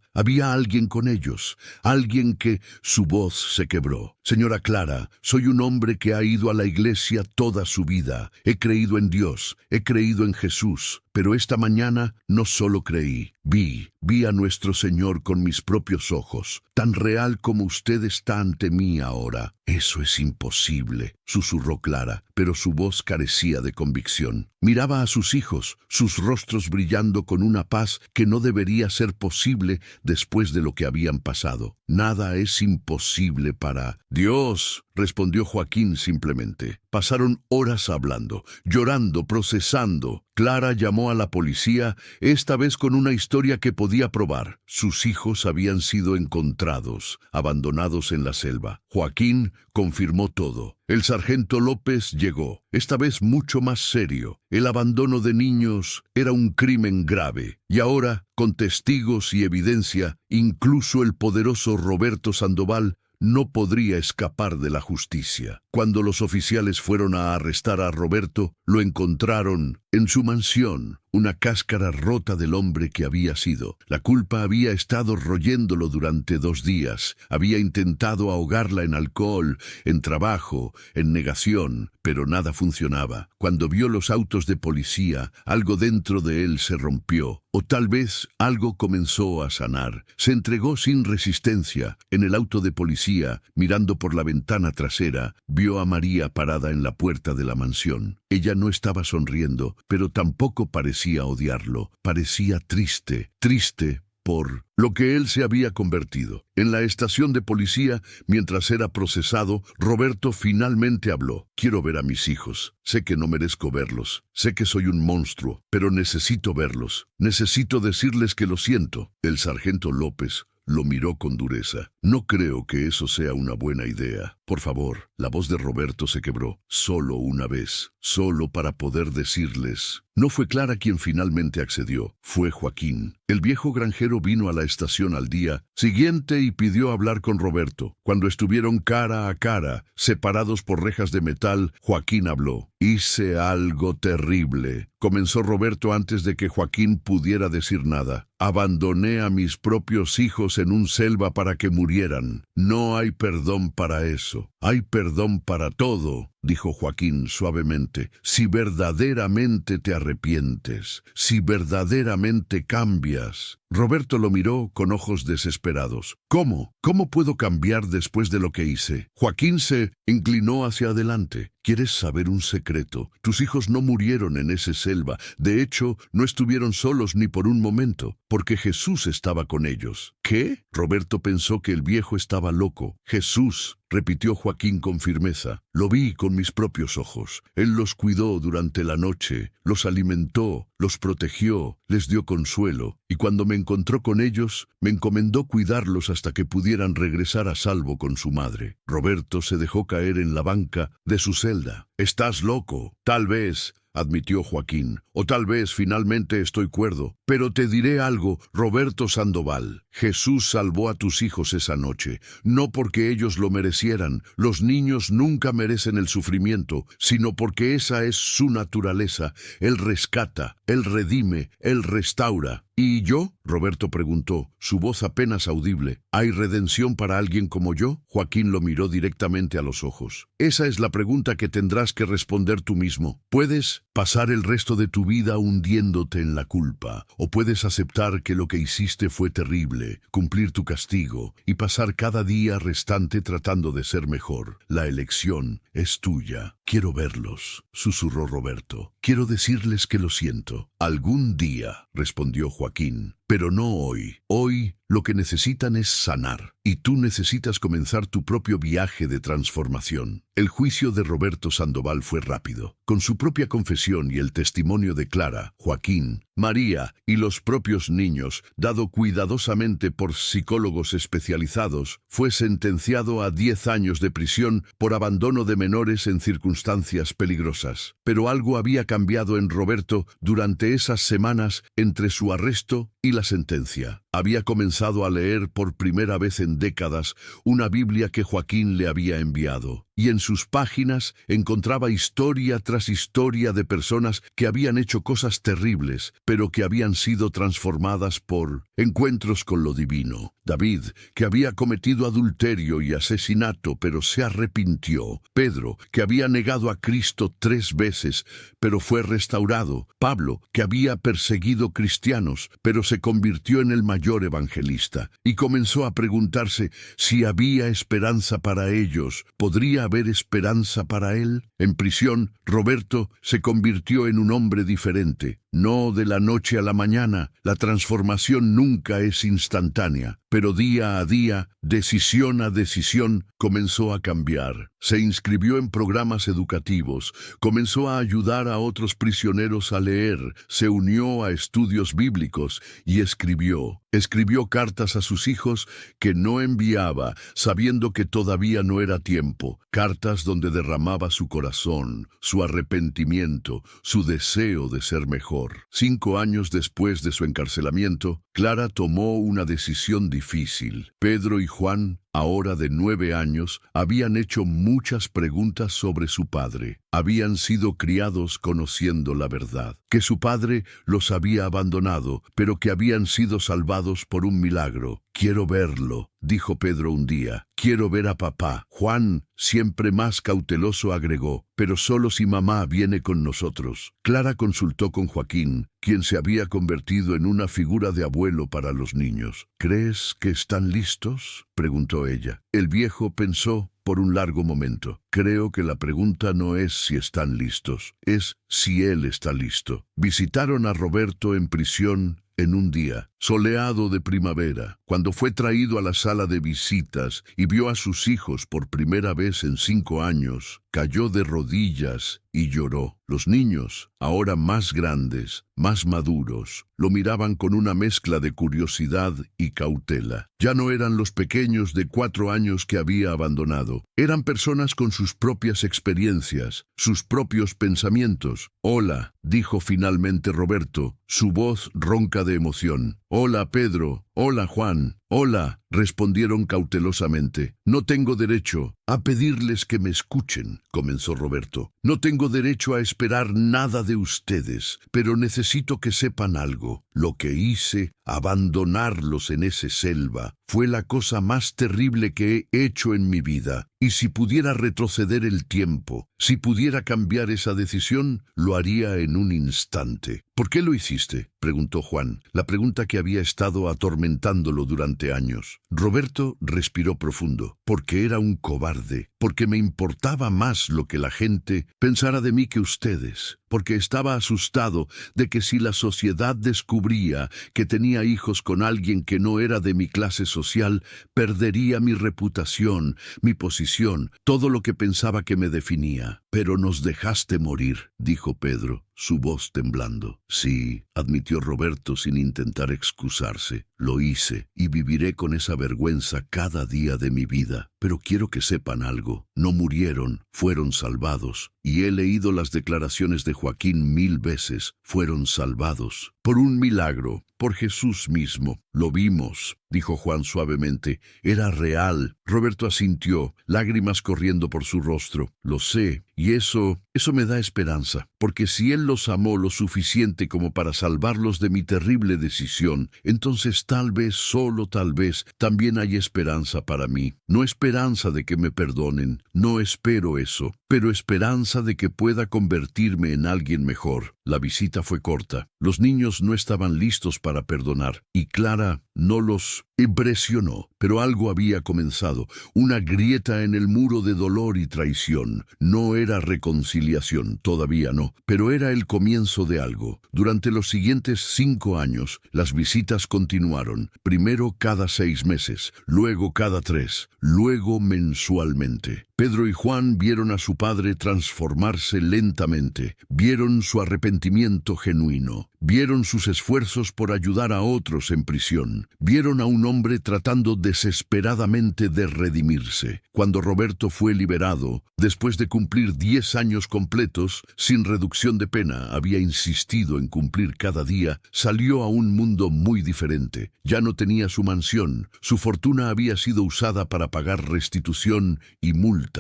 alguien con ellos. Alguien que...» Su voz se quebró. «Señora Clara, soy un hombre que ha ido a la iglesia toda su vida. He creído en Dios, he creído en Jesús. Pero esta mañana no solo creí, vi a nuestro Señor con mis propios ojos, tan real como usted está ante mí ahora». «Eso es imposible», susurró Clara, pero su voz carecía de convicción. Miraba a sus hijos, sus rostros brillando con una paz que no debería ser posible después de lo que habían pasado. «Nada es imposible para Dios», respondió Joaquín simplemente. Pasaron horas hablando, llorando, procesando. Clara llamó a la policía, esta vez con una historia que podía probar. Sus hijos habían sido encontrados, abandonados en la selva. Joaquín confirmó todo. El sargento López llegó, esta vez mucho más serio. El abandono de niños era un crimen grave. Y ahora, con testigos y evidencia, incluso el poderoso Roberto Sandoval no podría escapar de la justicia. Cuando los oficiales fueron a arrestar a Roberto, lo encontraron en su mansión, una cáscara rota del hombre que había sido. La culpa había estado royéndolo durante 2 días. Había intentado ahogarla en alcohol, en trabajo, en negación, pero nada funcionaba. Cuando vio los autos de policía, algo dentro de él se rompió. O tal vez algo comenzó a sanar. Se entregó sin resistencia. En el auto de policía, mirando por la ventana trasera, vio a María parada en la puerta de la mansión. Ella no estaba sonriendo, pero tampoco parecía parecía odiarlo, parecía triste, triste por lo que él se había convertido. En la estación de policía, mientras era procesado, Roberto finalmente habló. Quiero ver a mis hijos. Sé que no merezco verlos. Sé que soy un monstruo, pero necesito verlos. Necesito decirles que lo siento. El sargento López lo miró con dureza. No creo que eso sea una buena idea. Por favor. La voz de Roberto se quebró. Solo una vez. Solo para poder decirles. No fue Clara quien finalmente accedió. Fue Joaquín. El viejo granjero vino a la estación al día siguiente y pidió hablar con Roberto. Cuando estuvieron cara a cara, separados por rejas de metal, Joaquín habló. Hice algo terrible. Comenzó Roberto antes de que Joaquín pudiera decir nada. Abandoné a mis propios hijos en un selva para que murieran. No hay perdón para eso. Hay perdón para todo, dijo Joaquín suavemente, si verdaderamente te arrepientes, si verdaderamente cambias. Roberto lo miró con ojos desesperados. ¿Cómo? ¿Cómo puedo cambiar después de lo que hice? Joaquín se inclinó hacia adelante. ¿Quieres saber un secreto? Tus hijos no murieron en esa selva. De hecho, no estuvieron solos ni por un momento, porque Jesús estaba con ellos. ¿Qué? Roberto pensó que el viejo estaba loco. Jesús, repitió Joaquín con firmeza. Lo vi con mis propios ojos. Él los cuidó durante la noche, los alimentó, los protegió, les dio consuelo, y cuando me encontró con ellos, me encomendó cuidarlos hasta que pudieran regresar a salvo con su madre. Roberto se dejó caer en la banca de su celda. Estás loco. Tal vez, admitió Joaquín, o tal vez finalmente estoy cuerdo. Pero te diré algo, Roberto Sandoval. Jesús salvó a tus hijos esa noche, no porque ellos lo merecieran. Los niños nunca merecen el sufrimiento, sino porque esa es su naturaleza. Él rescata, Él redime, Él restaura. ¿Y yo? Roberto preguntó, su voz apenas audible. ¿Hay redención para alguien como yo? Joaquín lo miró directamente a los ojos. Esa es la pregunta que tendrás que responder tú mismo. Puedes pasar el resto de tu vida hundiéndote en la culpa, o puedes aceptar que lo que hiciste fue terrible, cumplir tu castigo y pasar cada día restante tratando de ser mejor. La elección es tuya. Quiero verlos, susurró Roberto. Quiero decirles que lo siento. Algún día, respondió Joaquín, pero no hoy. Hoy lo que necesitan es sanar, y tú necesitas comenzar tu propio viaje de transformación. El juicio de Roberto Sandoval fue rápido. Con su propia confesión y el testimonio de Clara, Joaquín, María y los propios niños, dado cuidadosamente por psicólogos especializados, fue sentenciado a 10 años de prisión por abandono de menores en circunstancias peligrosas. Pero algo había cambiado en Roberto durante esas semanas entre su arresto y la sentencia. Había comenzado a leer por primera vez en décadas una Biblia que Joaquín le había enviado, y en sus páginas encontraba historia tras historia de personas que habían hecho cosas terribles, pero que habían sido transformadas por encuentros con lo divino. David, que había cometido adulterio y asesinato, pero se arrepintió. Pedro, que había negado a Cristo 3 veces, pero fue restaurado. Pablo, que había perseguido cristianos, pero se convirtió en el mayor evangelista, y comenzó a preguntarse si había esperanza para ellos. ¿Podría haber esperanza para él? En prisión, Roberto se convirtió en un hombre diferente. No de la noche a la mañana, la transformación nunca es instantánea, pero día a día, decisión a decisión, comenzó a cambiar. Se inscribió en programas educativos, comenzó a ayudar a otros prisioneros a leer, se unió a estudios bíblicos y escribió. Escribió cartas a sus hijos que no enviaba, sabiendo que todavía no era tiempo. Cartas donde derramaba su corazón, su arrepentimiento, su deseo de ser mejor. 5 años después de su encarcelamiento, Clara tomó una decisión difícil. Pedro y Juan, ahora de 9 años, habían hecho muchas preguntas sobre su padre. Habían sido criados conociendo la verdad, que su padre los había abandonado, pero que habían sido salvados por un milagro. Quiero verlo, dijo Pedro un día. Quiero ver a papá. Juan, siempre más cauteloso, agregó, pero solo si mamá viene con nosotros. Clara consultó con Joaquín, quien se había convertido en una figura de abuelo para los niños. ¿Crees que están listos?, preguntó ella. El viejo pensó por un largo momento. Creo que la pregunta no es si están listos, es si él está listo. Visitaron a Roberto en prisión en un día soleado de primavera, cuando fue traído a la sala de visitas y vio a sus hijos por primera vez en 5 años, cayó de rodillas y lloró. Los niños, ahora más grandes, más maduros, lo miraban con una mezcla de curiosidad y cautela. Ya no eran los pequeños de 4 años que había abandonado. Eran personas con sus propias experiencias, sus propios pensamientos. «Hola», dijo finalmente Roberto, su voz ronca de emoción. «Hola, Pedro. Hola, Juan». «Hola», respondieron cautelosamente. «No tengo derecho a pedirles que me escuchen», comenzó Roberto. «No tengo derecho a esperar nada de ustedes, pero necesito que sepan algo. Lo que hice, abandonarlos en esa selva, fue la cosa más terrible que he hecho en mi vida. Y si pudiera retroceder el tiempo, si pudiera cambiar esa decisión, lo haría en un instante». «¿Por qué lo hiciste?», preguntó Juan, la pregunta que había estado atormentándolo durante años. Roberto respiró profundo. «Porque era un cobarde, porque me importaba más lo que la gente pensara de mí que ustedes, porque estaba asustado de que si la sociedad descubría que tenía hijos con alguien que no era de mi clase social, perdería mi reputación, mi posición, todo lo que pensaba que me definía». «Pero nos dejaste morir», dijo Pedro, su voz temblando. «Sí», admitió Roberto sin intentar excusarse. «Lo hice y viviré con esa vergüenza cada día de mi vida. Pero quiero que sepan algo. No murieron, fueron salvados. Y he leído las declaraciones de Joaquín 1000 veces. Fueron salvados. Por un milagro, por Jesús mismo. Lo vimos», dijo Juan suavemente. «Era real». Roberto asintió, lágrimas corriendo por su rostro. «Lo sé, y eso me da esperanza, porque si Él los amó lo suficiente como para salvarlos de mi terrible decisión, entonces tal vez, solo tal vez, también hay esperanza para mí. No esperanza de que me perdonen, no espero eso, pero esperanza de que pueda convertirme en alguien mejor». La visita fue corta. Los niños no estaban listos para perdonar, y Clara no los impresionó, pero algo había comenzado, una grieta en el muro de dolor y traición. No era reconciliación, todavía no, pero era el comienzo de algo. Durante los siguientes 5 años, las visitas continuaron, primero cada 6 meses, luego cada 3, luego mensualmente. Pedro y Juan vieron a su padre transformarse lentamente, vieron su arrepentimiento genuino, vieron sus esfuerzos por ayudar a otros en prisión, vieron a un hombre tratando desesperadamente de redimirse. Cuando Roberto fue liberado, después de cumplir 10 años completos, sin reducción de pena, había insistido en cumplir cada día, salió a un mundo muy diferente. Ya no tenía su mansión, su fortuna había sido usada para pagar restitución y multas.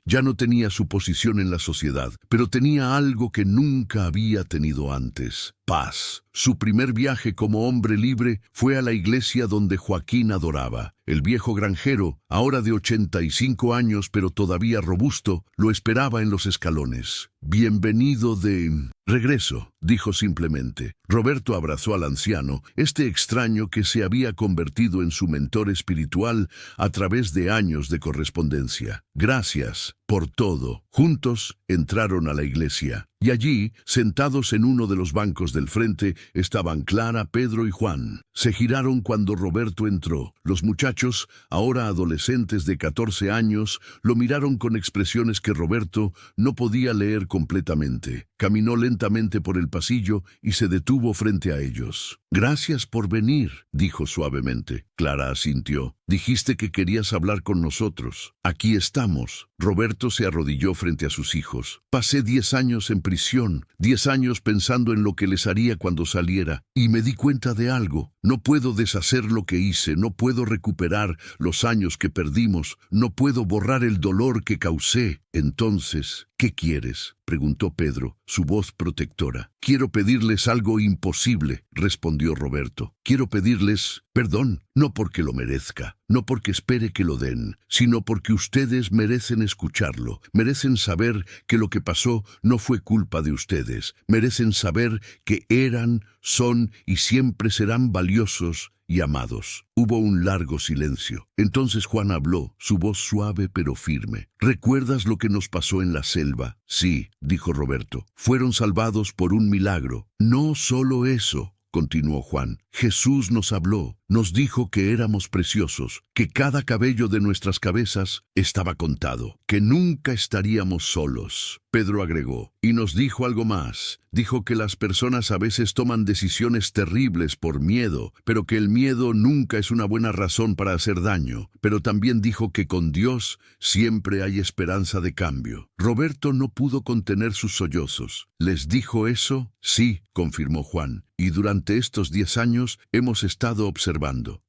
Ya no tenía su posición en la sociedad, pero tenía algo que nunca había tenido antes: paz. Su primer viaje como hombre libre fue a la iglesia donde Joaquín adoraba. El viejo granjero, ahora de 85 años pero todavía robusto, lo esperaba en los escalones. «Bienvenido de regreso», dijo simplemente. Roberto abrazó al anciano, este extraño que se había convertido en su mentor espiritual a través de años de correspondencia. «Gracias por todo». Juntos entraron a la iglesia, y allí, sentados en uno de los bancos del frente, estaban Clara, Pedro y Juan. Se giraron cuando Roberto entró. Los muchachos, ahora adolescentes de 14 años, lo miraron con expresiones que Roberto no podía leer completamente. Caminó lentamente por el pasillo y se detuvo frente a ellos. «Gracias por venir», dijo suavemente. Clara asintió. «Dijiste que querías hablar con nosotros. Aquí estamos». Roberto se arrodilló frente a sus hijos. «Pasé 10 años en prisión, 10 años pensando en lo que les haría cuando saliera, y me di cuenta de algo. No puedo deshacer lo que hice, no puedo recuperar los años que perdimos, no puedo borrar el dolor que causé. Entonces, ¿qué quieres? preguntó Pedro, su voz protectora. Quiero pedirles algo imposible, respondió Roberto. Quiero pedirles perdón, no porque lo merezca, no porque espere que lo den, sino porque ustedes merecen escucharlo, merecen saber que lo que pasó no fue culpa de ustedes, merecen saber que eran, son y siempre serán valiosos y amados. Hubo un largo silencio. Entonces Juan habló, su voz suave pero firme. ¿Recuerdas lo que nos pasó en la selva? Sí, dijo Roberto. Fueron salvados por un milagro. No solo eso, continuó Juan. Jesús nos habló, nos dijo que éramos preciosos, que cada cabello de nuestras cabezas estaba contado, que nunca estaríamos solos. Pedro agregó, y nos dijo algo más. Dijo que las personas a veces toman decisiones terribles por miedo, pero que el miedo nunca es una buena razón para hacer daño. Pero también dijo que con Dios siempre hay esperanza de cambio. Roberto no pudo contener sus sollozos. ¿Les dijo eso? Sí, confirmó Juan. Y durante estos 10 años hemos estado observando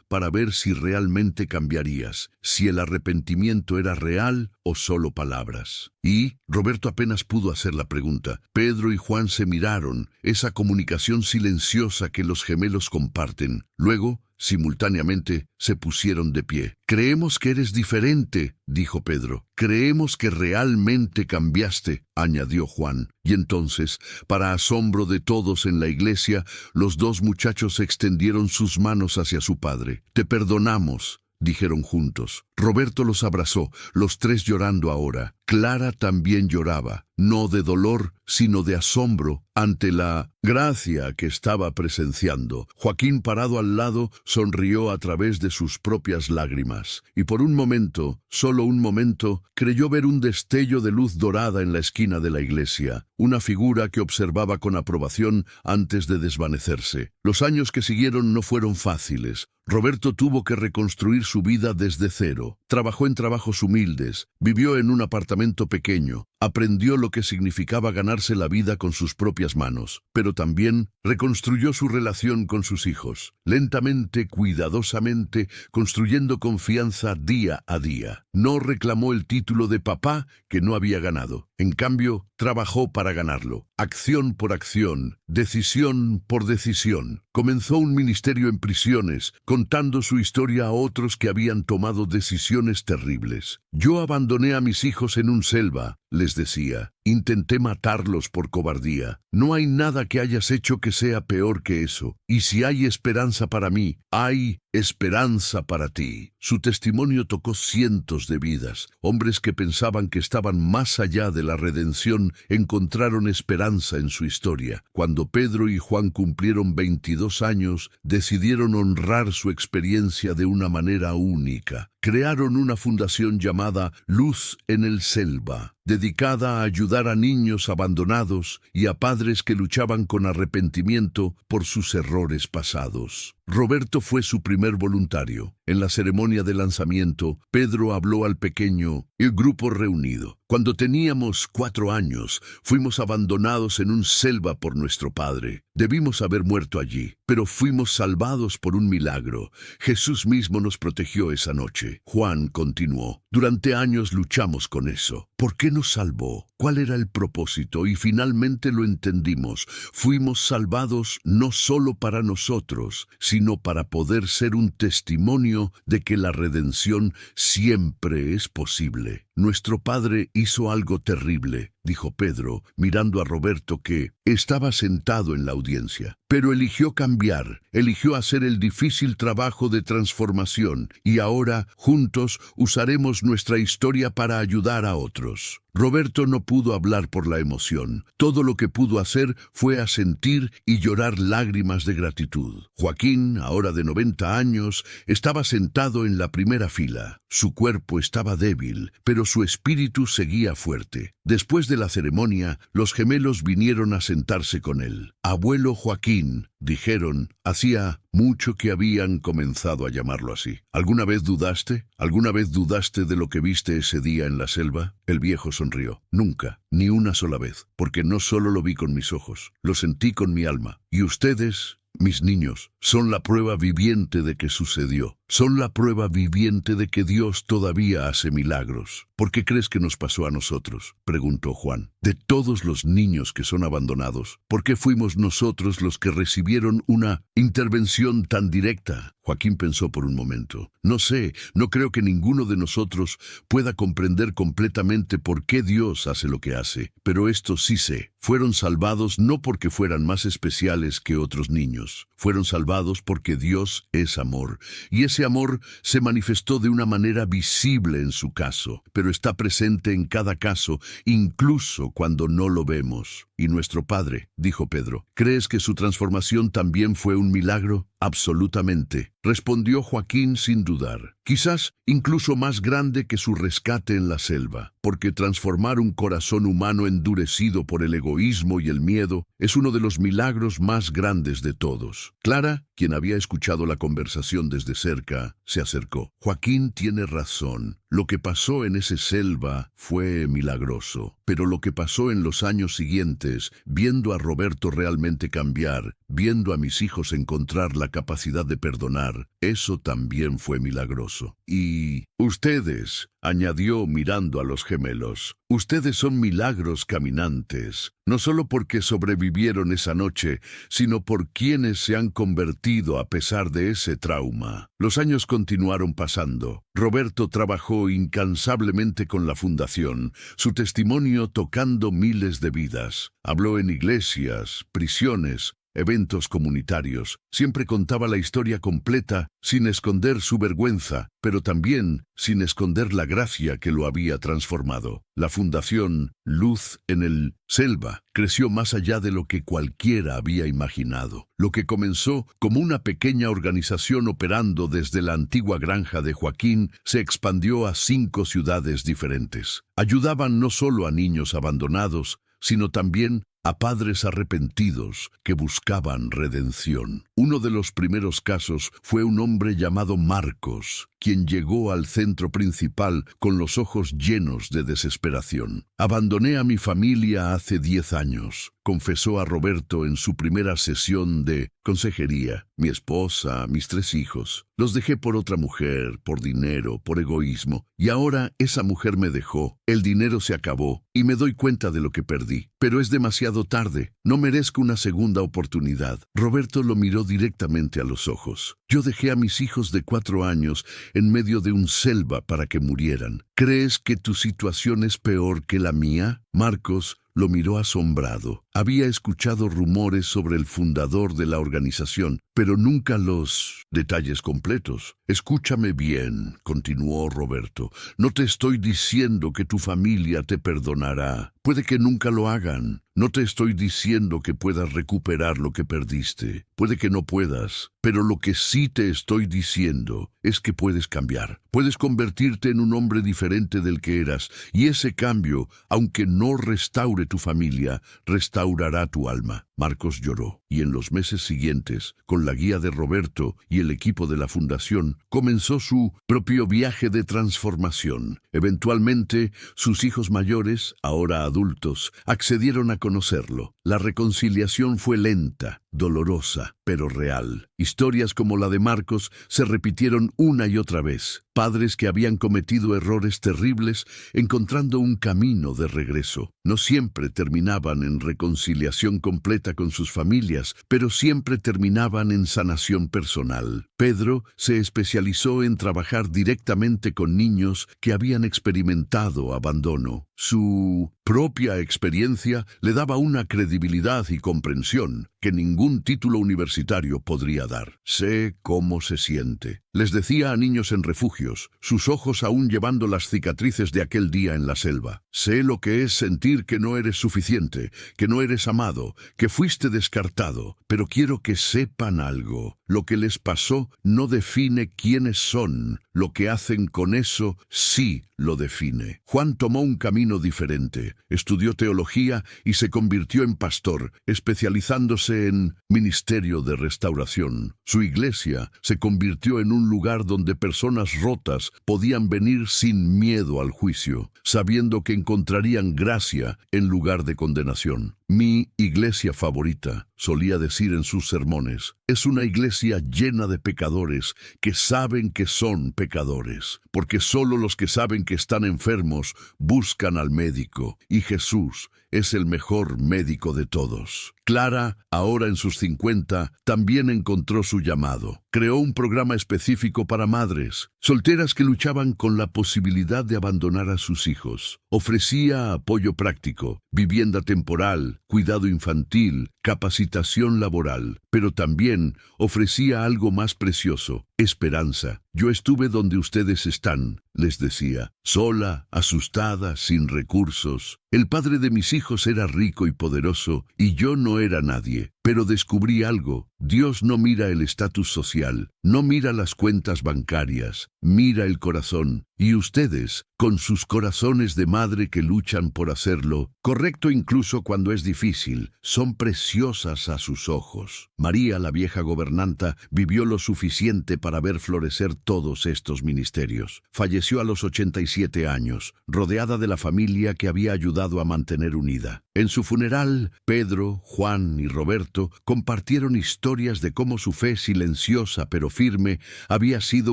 para ver si realmente cambiarías, si el arrepentimiento era real o solo palabras. Y Roberto apenas pudo hacer la pregunta. Pedro y Juan se miraron, esa comunicación silenciosa que los gemelos comparten. Luego, simultáneamente, se pusieron de pie. Creemos que eres diferente, dijo Pedro. Creemos que realmente cambiaste, añadió Juan. Y entonces, para asombro de todos en la iglesia, los dos muchachos extendieron sus manos hacia su padre. Te perdonamos, dijeron juntos. Roberto los abrazó, los tres llorando ahora. Clara también lloraba, no de dolor, sino de asombro ante la gracia que estaba presenciando. Joaquín, parado al lado, sonrió a través de sus propias lágrimas, y por un momento, solo un momento, creyó ver un destello de luz dorada en la esquina de la iglesia, una figura que observaba con aprobación antes de desvanecerse. Los años que siguieron no fueron fáciles. Roberto tuvo que reconstruir su vida desde cero. Trabajó en trabajos humildes, vivió en un apartamento pequeño, aprendió lo que significaba ganarse la vida con sus propias manos, pero también reconstruyó su relación con sus hijos, lentamente, cuidadosamente, construyendo confianza día a día. No reclamó el título de papá que no había ganado. En cambio, trabajó para ganarlo, acción por acción, decisión por decisión. Comenzó un ministerio en prisiones, contando su historia a otros que habían tomado decisiones terribles. Yo abandoné a mis hijos en un selva, les decía. Intenté matarlos por cobardía. No hay nada que hayas hecho que sea peor que eso. Y si hay esperanza para mí, hay esperanza para ti. Su testimonio tocó cientos de vidas. Hombres que pensaban que estaban más allá de la redención encontraron esperanza en su historia. Cuando Pedro y Juan cumplieron 22 años, decidieron honrar su experiencia de una manera única. Crearon una fundación llamada Luz en el Selva, dedicada a ayudar a niños abandonados y a padres que luchaban con arrepentimiento por sus errores pasados. Roberto fue su primer voluntario. En la ceremonia de lanzamiento, Pedro habló al pequeño y grupo reunido. Cuando teníamos 4 años, fuimos abandonados en un selva por nuestro padre. Debimos haber muerto allí, pero fuimos salvados por un milagro. Jesús mismo nos protegió esa noche. Juan continuó. Durante años luchamos con eso. ¿Por qué nos salvó? ¿Cuál era el propósito? Y finalmente lo entendimos. Fuimos salvados no solo para nosotros, sino para poder ser un testimonio de que la redención siempre es posible. Nuestro padre hizo algo terrible, dijo Pedro, mirando a Roberto que estaba sentado en la audiencia. Pero eligió cambiar, eligió hacer el difícil trabajo de transformación, y ahora, juntos, usaremos nuestra historia para ayudar a otros. Roberto no pudo hablar por la emoción. Todo lo que pudo hacer fue asentir y llorar lágrimas de gratitud. Joaquín, ahora de 90 años, estaba sentado en la primera fila. Su cuerpo estaba débil, pero su espíritu seguía fuerte. Después de la ceremonia, los gemelos vinieron a sentarse con él. Abuelo Joaquín, dijeron, hacía mucho que habían comenzado a llamarlo así. ¿Alguna vez dudaste? ¿Alguna vez dudaste de lo que viste ese día en la selva? El viejo sonrió. Nunca, ni una sola vez, porque no solo lo vi con mis ojos, lo sentí con mi alma. Y ustedes, mis niños, son la prueba viviente de que sucedió. son la prueba viviente de que Dios todavía hace milagros. ¿Por qué crees que nos pasó a nosotros?, preguntó Juan. De todos los niños que son abandonados, ¿por qué fuimos nosotros los que recibieron una intervención tan directa? Joaquín pensó por un momento. No sé, no creo que ninguno de nosotros pueda comprender completamente por qué Dios hace lo que hace, pero esto sí sé. Fueron salvados no porque fueran más especiales que otros niños. Fueron salvados porque Dios es amor, y ese amor se manifestó de una manera visible en su caso, pero está presente en cada caso, incluso cuando no lo vemos. Y nuestro Padre, dijo Pedro, ¿crees que su transformación también fue un milagro? Absolutamente, respondió Joaquín sin dudar. Quizás incluso más grande que su rescate en la selva, porque transformar un corazón humano endurecido por el egoísmo y el miedo es uno de los milagros más grandes de todos. Clara, quien había escuchado la conversación desde cerca, se acercó. Joaquín tiene razón. Lo que pasó en esa selva fue milagroso, pero lo que pasó en los años siguientes, viendo a Roberto realmente cambiar, viendo a mis hijos encontrar la capacidad de perdonar, eso también fue milagroso. Y ustedes, añadió mirando a los gemelos, ustedes son milagros caminantes, no solo porque sobrevivieron esa noche, sino por quienes se han convertido a pesar de ese trauma. Los años continuaron pasando. Roberto trabajó incansablemente con la fundación, su testimonio tocando miles de vidas. Habló en iglesias, prisiones, eventos comunitarios. Siempre contaba la historia completa, sin esconder su vergüenza, pero también sin esconder la gracia que lo había transformado. La fundación Luz en el Selva creció más allá de lo que cualquiera había imaginado. Lo que comenzó como una pequeña organización operando desde la antigua granja de Joaquín se expandió a 5 ciudades diferentes. Ayudaban no solo a niños abandonados, sino también a padres arrepentidos que buscaban redención. Uno de los primeros casos fue un hombre llamado Marcos, quien llegó al centro principal con los ojos llenos de desesperación. Abandoné a mi familia hace 10 años, confesó a Roberto en su primera sesión de consejería. Mi esposa, mis 3 hijos. Los dejé por otra mujer, por dinero, por egoísmo. Y ahora esa mujer me dejó. El dinero se acabó y me doy cuenta de lo que perdí. Pero es demasiado tarde. No merezco una segunda oportunidad. Roberto lo miró directamente a los ojos. Yo dejé a mis hijos de 4 años en medio de un selva para que murieran. ¿Crees que tu situación es peor que la mía? Marcos lo miró asombrado. Había escuchado rumores sobre el fundador de la organización, pero nunca los detalles completos. Escúchame bien, continuó Roberto. No te estoy diciendo que tu familia te perdonará. Puede que nunca lo hagan. No te estoy diciendo que puedas recuperar lo que perdiste. Puede que no puedas. Pero lo que sí te estoy diciendo es que puedes cambiar. Puedes convertirte en un hombre diferente del que eras. Y ese cambio, aunque no restaure tu familia, restaurará tu alma. Marcos lloró, y en los meses siguientes, con la guía de Roberto y el equipo de la fundación, comenzó su propio viaje de transformación. Eventualmente, sus hijos mayores, ahora adultos, accedieron a conocerlo. La reconciliación fue lenta, dolorosa, pero real. Historias como la de Marcos se repitieron una y otra vez. Padres que habían cometido errores terribles encontrando un camino de regreso. No siempre terminaban en reconciliación completa con sus familias, pero siempre terminaban en sanación personal. Pedro se especializó en trabajar directamente con niños que habían experimentado abandono. Su propia experiencia le daba una credibilidad y comprensión que ningún título universitario podría dar. Sé cómo se siente. Les decía a niños en refugios, sus ojos aún llevando las cicatrices de aquel día en la selva. Sé lo que es sentir que no eres suficiente, que no eres amado, que fuiste descartado, pero quiero que sepan algo. Lo que les pasó no define quiénes son. Lo que hacen con eso sí lo define. Juan tomó un camino diferente. Estudió teología y se convirtió en pastor, especializándose en ministerio de restauración. Su iglesia se convirtió en un lugar donde personas rotas podían venir sin miedo al juicio, sabiendo que encontrarían gracia en lugar de condenación. Mi iglesia favorita, solía decir en sus sermones, es una iglesia llena de pecadores que saben que son pecadores, porque solo los que saben que están enfermos buscan al médico, y Jesús es el mejor médico de todos. Clara, ahora en sus 50, también encontró su llamado. Creó un programa específico para madres, solteras que luchaban con la posibilidad de abandonar a sus hijos. Ofrecía apoyo práctico, vivienda temporal, cuidado infantil, capacitación laboral, pero también ofrecía algo más precioso, esperanza. Yo estuve donde ustedes están, les decía, sola, asustada, sin recursos. El padre de mis hijos era rico y poderoso, y yo no era nadie. Pero descubrí algo. Dios no mira el estatus social, no mira las cuentas bancarias, mira el corazón. Y ustedes, con sus corazones de madre que luchan por hacerlo, correcto incluso cuando es difícil, son preciosas a sus ojos. María, la vieja gobernanta, vivió lo suficiente para ver florecer todos estos ministerios. Falleció a los 87 años, rodeada de la familia que había ayudado a mantener unida. En su funeral, Pedro, Juan y Roberto compartieron historias de cómo su fe silenciosa pero firme había sido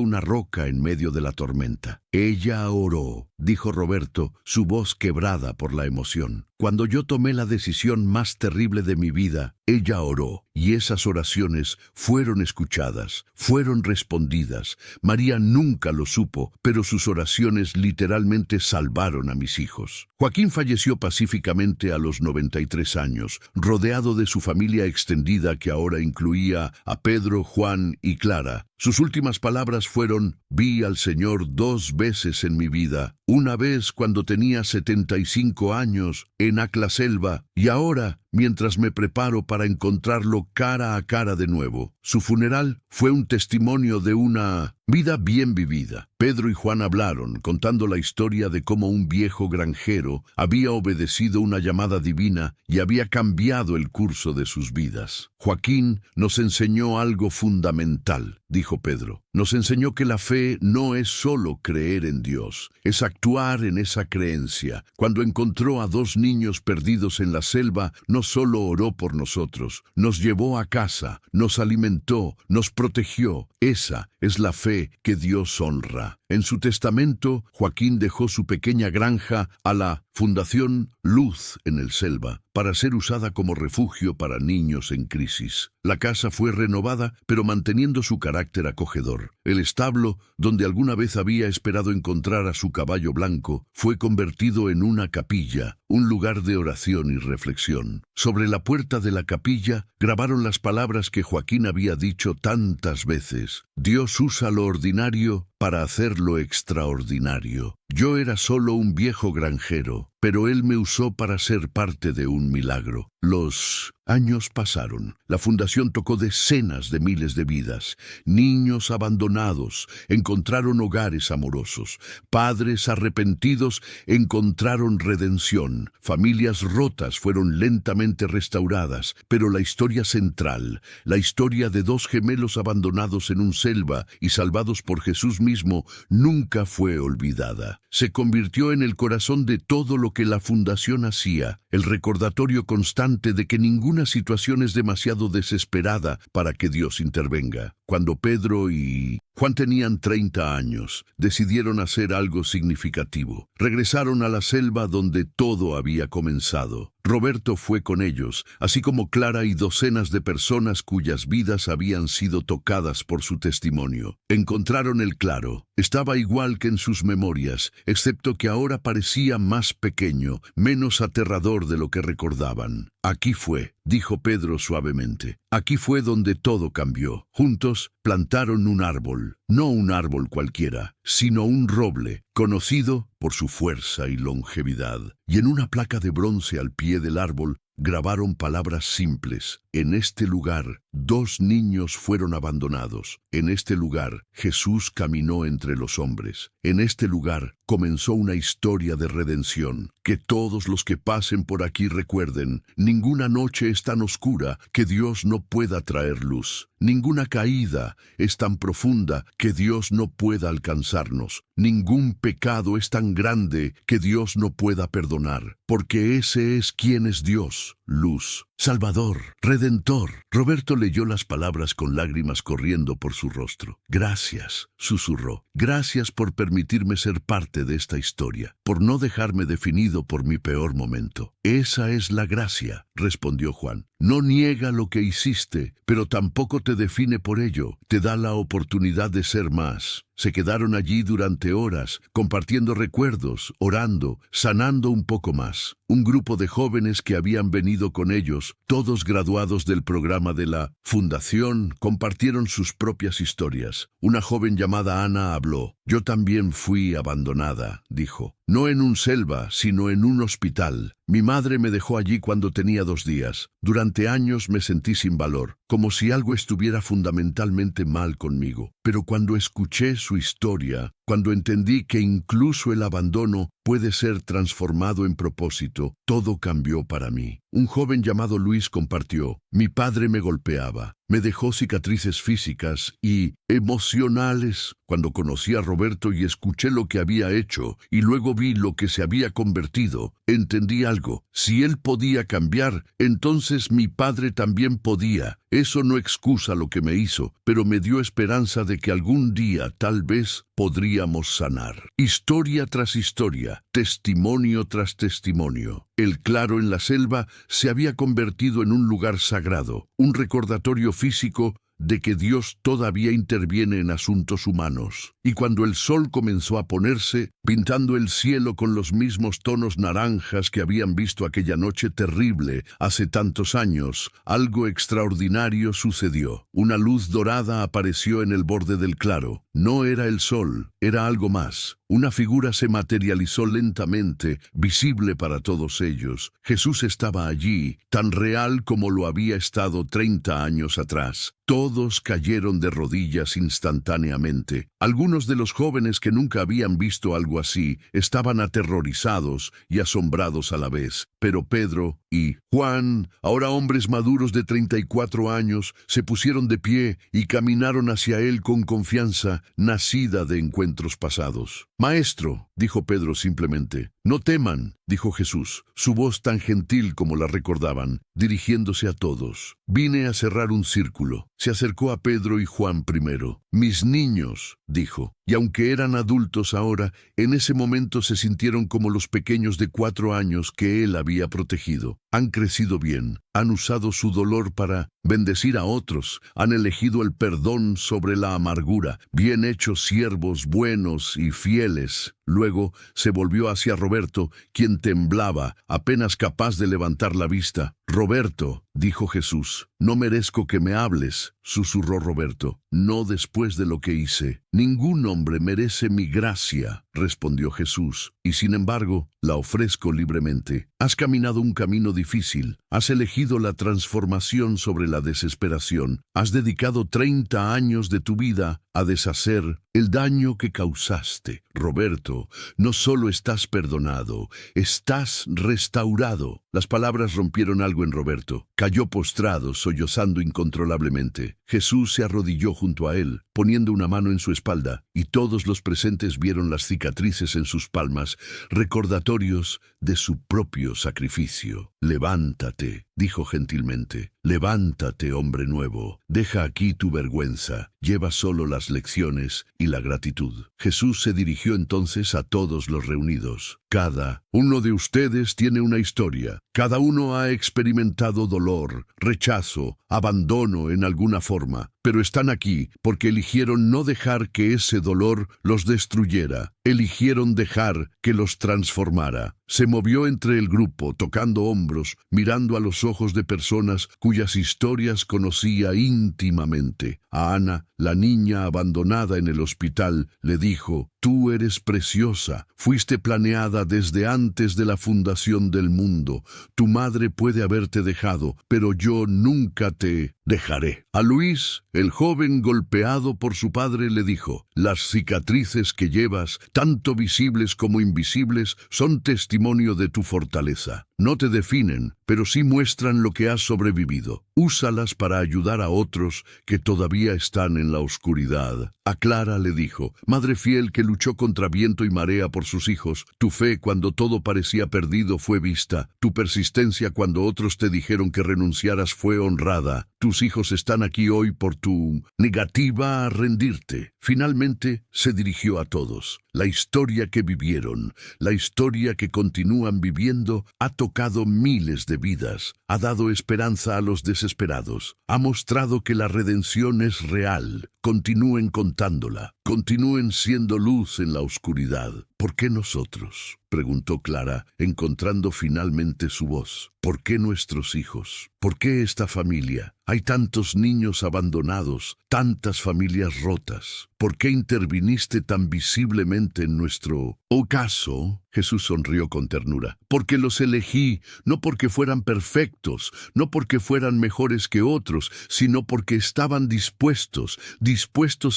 una roca en medio de la tormenta. Ella oró, dijo Roberto, su voz quebrada por la emoción. Cuando yo tomé la decisión más terrible de mi vida, ella oró, y esas oraciones fueron escuchadas, fueron respondidas. María nunca lo supo, pero sus oraciones literalmente salvaron a mis hijos. Joaquín falleció pacíficamente a los 93 años, rodeado de su familia extendida que ahora incluía a Pedro, Juan y Clara. Sus últimas palabras fueron: vi al Señor 2 veces en mi vida, una vez cuando tenía 75 años en Aclaselva, y ahora mientras me preparo para encontrarlo cara a cara de nuevo. Su funeral fue un testimonio de una vida bien vivida. Pedro y Juan hablaron, contando la historia de cómo un viejo granjero había obedecido una llamada divina y había cambiado el curso de sus vidas. Joaquín nos enseñó algo fundamental, dijo Pedro. Nos enseñó que la fe no es solo creer en Dios, es actuar en esa creencia. Cuando encontró a 2 niños perdidos en la selva, no solo oró por nosotros, nos llevó a casa, nos alimentó, nos protegió. Esa es la fe que Dios honra. En su testamento, Joaquín dejó su pequeña granja a la Fundación Luz en el Selva para ser usada como refugio para niños en crisis. La casa fue renovada, pero manteniendo su carácter acogedor. El establo, donde alguna vez había esperado encontrar a su caballo blanco, fue convertido en una capilla, un lugar de oración y reflexión. Sobre la puerta de la capilla grabaron las palabras que Joaquín había dicho tantas veces: Dios usa lo ordinario para hacer lo extraordinario. Yo era solo un viejo granjero, pero Él me usó para ser parte de un milagro. Los años pasaron. La fundación tocó decenas de miles de vidas. Niños abandonados encontraron hogares amorosos. Padres arrepentidos encontraron redención. Familias rotas fueron lentamente restauradas. Pero la historia central, la historia de 2 gemelos abandonados en un selva y salvados por Jesús mismo, nunca fue olvidada. Se convirtió en el corazón de todo lo que la fundación hacía, el recordatorio constante de que ninguna situación es demasiado desesperada para que Dios intervenga. Cuando Pedro y Juan tenían 30 años, decidieron hacer algo significativo. Regresaron a la selva donde todo había comenzado. Roberto fue con ellos, así como Clara y docenas de personas cuyas vidas habían sido tocadas por su testimonio. Encontraron el claro. Estaba igual que en sus memorias, excepto que ahora parecía más pequeño, menos aterrador de lo que recordaban. Aquí fue, dijo Pedro suavemente. Aquí fue donde todo cambió. Juntos plantaron un árbol, no un árbol cualquiera, sino un roble, conocido por su fuerza y longevidad. Y en una placa de bronce al pie del árbol grabaron palabras simples: en este lugar 2 niños fueron abandonados. En este lugar Jesús caminó entre los hombres. En este lugar comenzó una historia de redención. Que todos los que pasen por aquí recuerden: ninguna noche es tan oscura que Dios no pueda traer luz. Ninguna caída es tan profunda que Dios no pueda alcanzarnos. Ningún pecado es tan grande que Dios no pueda perdonar. Porque ese es quien es Dios. luz, Salvador, Redentor. Roberto leyó las palabras con lágrimas corriendo por su rostro. Gracias, susurró. Gracias por permitirme ser parte de esta historia, por no dejarme definido por mi peor momento. Esa es la gracia, respondió Juan. No niega lo que hiciste, pero tampoco te define por ello. Te da la oportunidad de ser más. Se quedaron allí durante horas, compartiendo recuerdos, orando, sanando un poco más. Un grupo de jóvenes que habían venido con ellos, todos graduados del programa de la Fundación, compartieron sus propias historias. Una joven llamada Ana habló. Yo también fui abandonada, dijo. No en un selva, sino en un hospital. Mi madre me dejó allí cuando tenía 2 días. Durante años me sentí sin valor, como si algo estuviera fundamentalmente mal conmigo. Pero cuando escuché su historia, cuando entendí que incluso el abandono puede ser transformado en propósito, todo cambió para mí. Un joven llamado Luis compartió: mi padre me golpeaba, me dejó cicatrices físicas y emocionales. Cuando conocí a Roberto y escuché lo que había hecho, y luego vi lo que se había convertido, entendí algo. Si él podía cambiar, entonces mi padre también podía. Eso no excusa lo que me hizo, pero me dio esperanza de que algún día, tal vez, podríamos sanar. Historia tras historia, testimonio tras testimonio. El claro en la selva se había convertido en un lugar sagrado, un recordatorio físico de que Dios todavía interviene en asuntos humanos. Y cuando el sol comenzó a ponerse, pintando el cielo con los mismos tonos naranjas que habían visto aquella noche terrible hace tantos años, algo extraordinario sucedió. Una luz dorada apareció en el borde del claro. No era el sol, era algo más. Una figura se materializó lentamente, visible para todos ellos. Jesús estaba allí, tan real como lo había estado 30 años atrás. Todos cayeron de rodillas instantáneamente. Algunos de los jóvenes que nunca habían visto algo así estaban aterrorizados y asombrados a la vez. Pero Pedro y Juan, ahora hombres maduros de 34 años, se pusieron de pie y caminaron hacia él con confianza nacida de encuentros pasados. «Maestro», dijo Pedro simplemente. «No teman», dijo Jesús, su voz tan gentil como la recordaban, dirigiéndose a todos. «Vine a cerrar un círculo». Se acercó a Pedro y Juan primero. «Mis niños», dijo, y aunque eran adultos ahora, en ese momento se sintieron como los pequeños de 4 años que él había protegido. Han crecido bien, han usado su dolor para bendecir a otros, han elegido el perdón sobre la amargura, bien hechos siervos buenos y fieles. Luego se volvió hacia Roberto, quien temblaba, apenas capaz de levantar la vista. «Roberto», dijo Jesús. «No merezco que me hables», susurró Roberto. «No después de lo que hice». «Ningún hombre merece mi gracia», respondió Jesús, «y sin embargo, la ofrezco libremente. Has caminado un camino difícil, has elegido la transformación sobre la desesperación, has dedicado 30 años de tu vida a deshacer el daño que causaste. Roberto, no solo estás perdonado, estás restaurado». Las palabras rompieron algo en Roberto. Cayó postrado, sollozando incontrolablemente. Jesús se arrodilló junto a él, poniendo una mano en su espalda, y todos los presentes vieron las cicatrices en sus palmas, recordatorios de su propio sacrificio. «Levántate», dijo gentilmente. «Levántate, hombre nuevo. Deja aquí tu vergüenza. Lleva solo las lecciones y la gratitud». Jesús se dirigió entonces a todos los reunidos. «Cada uno de ustedes tiene una historia. Cada uno ha experimentado dolor, rechazo, abandono en alguna forma, pero están aquí porque eligieron no dejar que ese dolor los destruyera. Eligieron dejar que los transformara». Se movió entre el grupo, tocando hombros, mirando a los ojos de personas cuyas historias conocía íntimamente. A Ana, la niña abandonada en el hospital, le dijo: «Tú eres preciosa, fuiste planeada desde antes de la fundación del mundo. Tu madre puede haberte dejado, pero yo nunca te dejaré». A Luis, el joven golpeado por su padre, le dijo: «Las cicatrices que llevas, tanto visibles como invisibles, son testimonio de tu fortaleza. no te definen, pero sí muestran lo que has sobrevivido. Úsalas para ayudar a otros que todavía están en la oscuridad. A Clara le dijo: Madre fiel que luchó contra viento y marea por sus hijos, tu fe cuando todo parecía perdido fue vista, tu persistencia cuando otros te dijeron que renunciaras fue honrada. Tus hijos están aquí hoy por tu negativa a rendirte. Finalmente se dirigió a todos. La historia que vivieron, la historia que continúan viviendo, ha tocado miles de vidas, ha dado esperanza a los desesperados, ha mostrado que la redención es real. Continúen contándola, continúen siendo luz en la oscuridad. ¿Por qué nosotros?, preguntó Clara, encontrando finalmente su voz. ¿Por qué nuestros hijos? ¿Por qué esta familia? Hay tantos niños abandonados, tantas familias rotas. ¿Por qué interviniste tan visiblemente en nuestro ocaso? Jesús sonrió con ternura. Porque los elegí, no porque fueran perfectos, no porque fueran mejores que otros, sino porque estaban dispuestos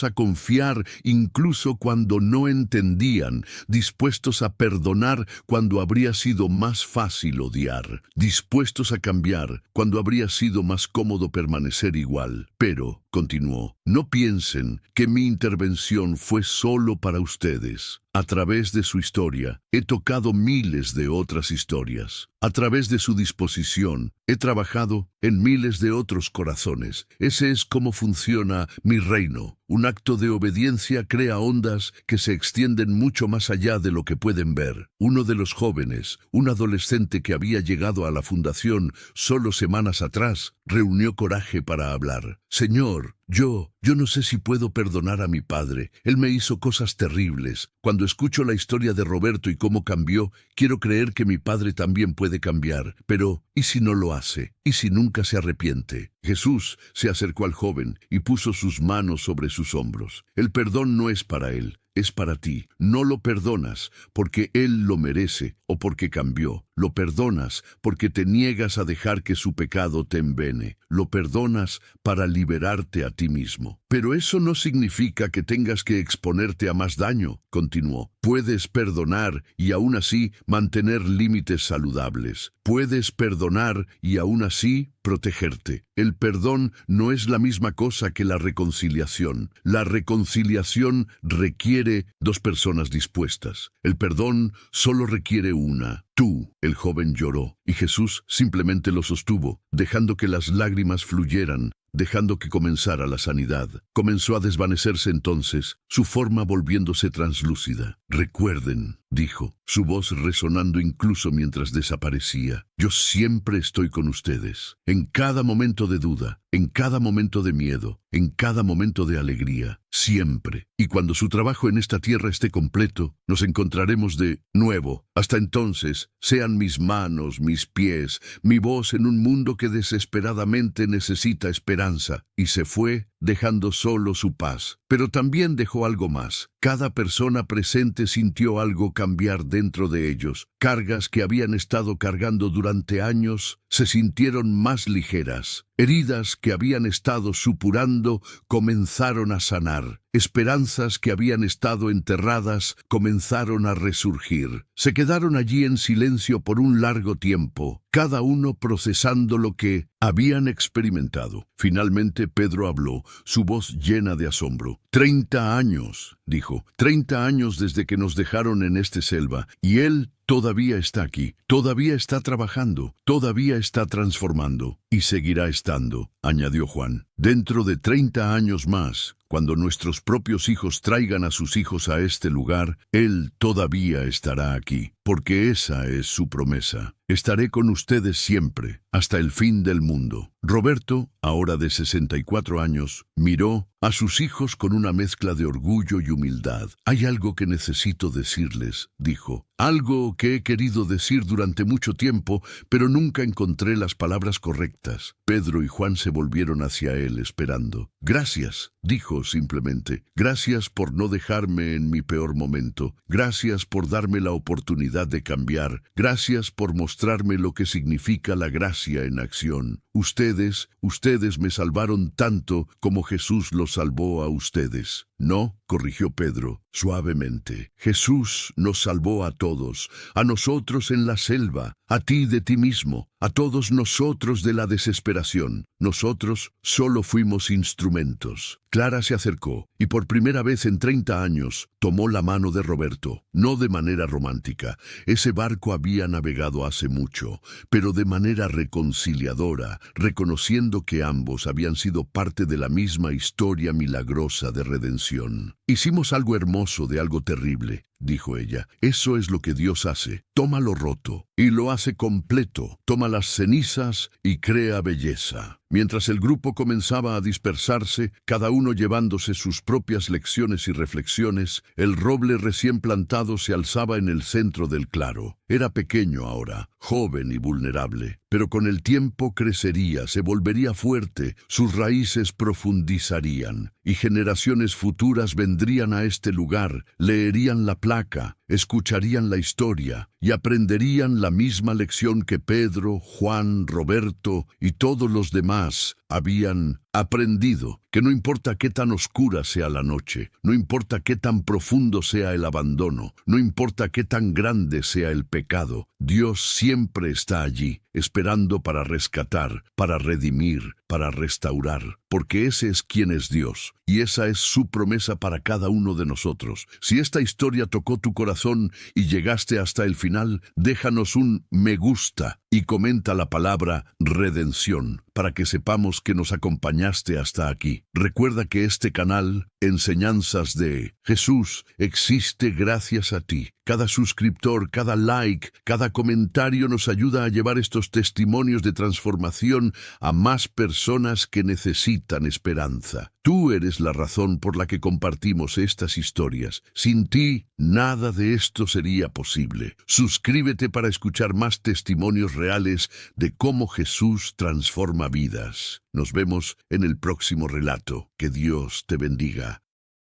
a confiar incluso cuando no entendían, dispuestos a perdonar cuando habría sido más fácil odiar, dispuestos a cambiar cuando habría sido más cómodo permanecer igual. Pero, continuó, no piensen que mi intervención fue solo para ustedes. A través de su historia, he tocado miles de otras historias. A través de su disposición, he trabajado en miles de otros corazones. Ese es cómo funciona mi reino. Un acto de obediencia crea ondas que se extienden mucho más allá de lo que pueden ver. Uno de los jóvenes, un adolescente que había llegado a la fundación solo semanas atrás, reunió coraje para hablar. Señor, yo no sé si puedo perdonar a mi padre. Él me hizo cosas terribles. Cuando escucho la historia de Roberto y cómo cambió, quiero creer que mi padre también puede cambiar. Pero, ¿y si no lo hace? ¿Y si nunca se arrepiente? Jesús se acercó al joven y puso sus manos sobre sus hombros. El perdón no es para él, es para ti. No lo perdonas porque él lo merece o porque cambió. Lo perdonas porque te niegas a dejar que su pecado te envene. Lo perdonas para liberarte a ti mismo. Pero eso no significa que tengas que exponerte a más daño, continuó. Puedes perdonar y aún así mantener límites saludables. Puedes perdonar y aún así protegerte. El perdón no es la misma cosa que la reconciliación. La reconciliación requiere dos personas dispuestas. El perdón solo requiere una. Tú. El joven lloró, y Jesús simplemente lo sostuvo, dejando que las lágrimas fluyeran, dejando que comenzara la sanidad. Comenzó a desvanecerse entonces, su forma volviéndose translúcida. Recuerden, dijo, su voz resonando incluso mientras desaparecía. Yo siempre estoy con ustedes, en cada momento de duda, en cada momento de miedo, en cada momento de alegría, siempre. Y cuando su trabajo en esta tierra esté completo, nos encontraremos de nuevo. Hasta entonces, sean mis manos, mis pies, mi voz en un mundo que desesperadamente necesita esperanza. Y se fue, dejando solo su paz. Pero también dejó algo más. Cada persona presente sintió algo cambiar dentro de ellos. Cargas que habían estado cargando durante años se sintieron más ligeras. Heridas que habían estado supurando comenzaron a sanar. Esperanzas que habían estado enterradas comenzaron a resurgir. Se quedaron allí en silencio por un largo tiempo, cada uno procesando lo que habían experimentado. Finalmente Pedro habló, su voz llena de asombro. 30 años, dijo, 30 años desde que nos dejaron en esta selva, y él todavía está aquí, todavía está trabajando, todavía está transformando, y seguirá estando, añadió Juan. Dentro de 30 años más, cuando nuestros propios hijos traigan a sus hijos a este lugar, Él todavía estará aquí, porque esa es su promesa. Estaré con ustedes siempre, hasta el fin del mundo. Roberto, ahora de 64 años, miró a sus hijos con una mezcla de orgullo y humildad. Hay algo que necesito decirles, dijo. Algo que he querido decir durante mucho tiempo, pero nunca encontré las palabras correctas. Pedro y Juan se volvieron hacia él esperando. Gracias, dijo simplemente. Gracias por no dejarme en mi peor momento. Gracias por darme la oportunidad de cambiar. Gracias por mostrarme lo que significa la gracia en acción. Ustedes me salvaron tanto como Jesús los salvó a ustedes. No, corrigió Pedro, suavemente. Jesús nos salvó a todos, a nosotros en la selva, a ti de ti mismo, a todos nosotros de la desesperación. Nosotros solo fuimos instrumentos. Clara se acercó y por primera vez en 30 años tomó la mano de Roberto, no de manera romántica. Ese barco había navegado hace mucho, pero de manera reconciliadora, reconociendo que ambos habían sido parte de la misma historia milagrosa de redención. Hicimos algo hermoso de algo terrible, dijo ella. Eso es lo que Dios hace. Toma lo roto y lo hace completo. Toma las cenizas y crea belleza. Mientras el grupo comenzaba a dispersarse, cada uno llevándose sus propias lecciones y reflexiones, el roble recién plantado se alzaba en el centro del claro. Era pequeño ahora, joven y vulnerable, pero con el tiempo crecería, se volvería fuerte, sus raíces profundizarían, y generaciones futuras vendrían a este lugar, leerían la placa, escucharían la historia y aprenderían la misma lección que Pedro, Juan, Roberto y todos los demás habían aprendido, que no importa qué tan oscura sea la noche, no importa qué tan profundo sea el abandono, no importa qué tan grande sea el pecado, Dios siempre está allí, esperando para rescatar, para redimir, para restaurar, porque ese es quien es Dios, y esa es su promesa para cada uno de nosotros. Si esta historia tocó tu corazón y llegaste hasta el final, déjanos un me gusta y comenta la palabra redención, para que sepamos que nos acompañaste hasta aquí. Recuerda que este canal, Enseñanzas de Jesús, existe gracias a ti. Cada suscriptor, cada like, cada comentario nos ayuda a llevar estos testimonios de transformación a más personas que necesitan esperanza. Tú eres la razón por la que compartimos estas historias. Sin ti, nada de esto sería posible. Suscríbete para escuchar más testimonios reales de cómo Jesús transforma vidas. Nos vemos en el próximo relato. Que Dios te bendiga.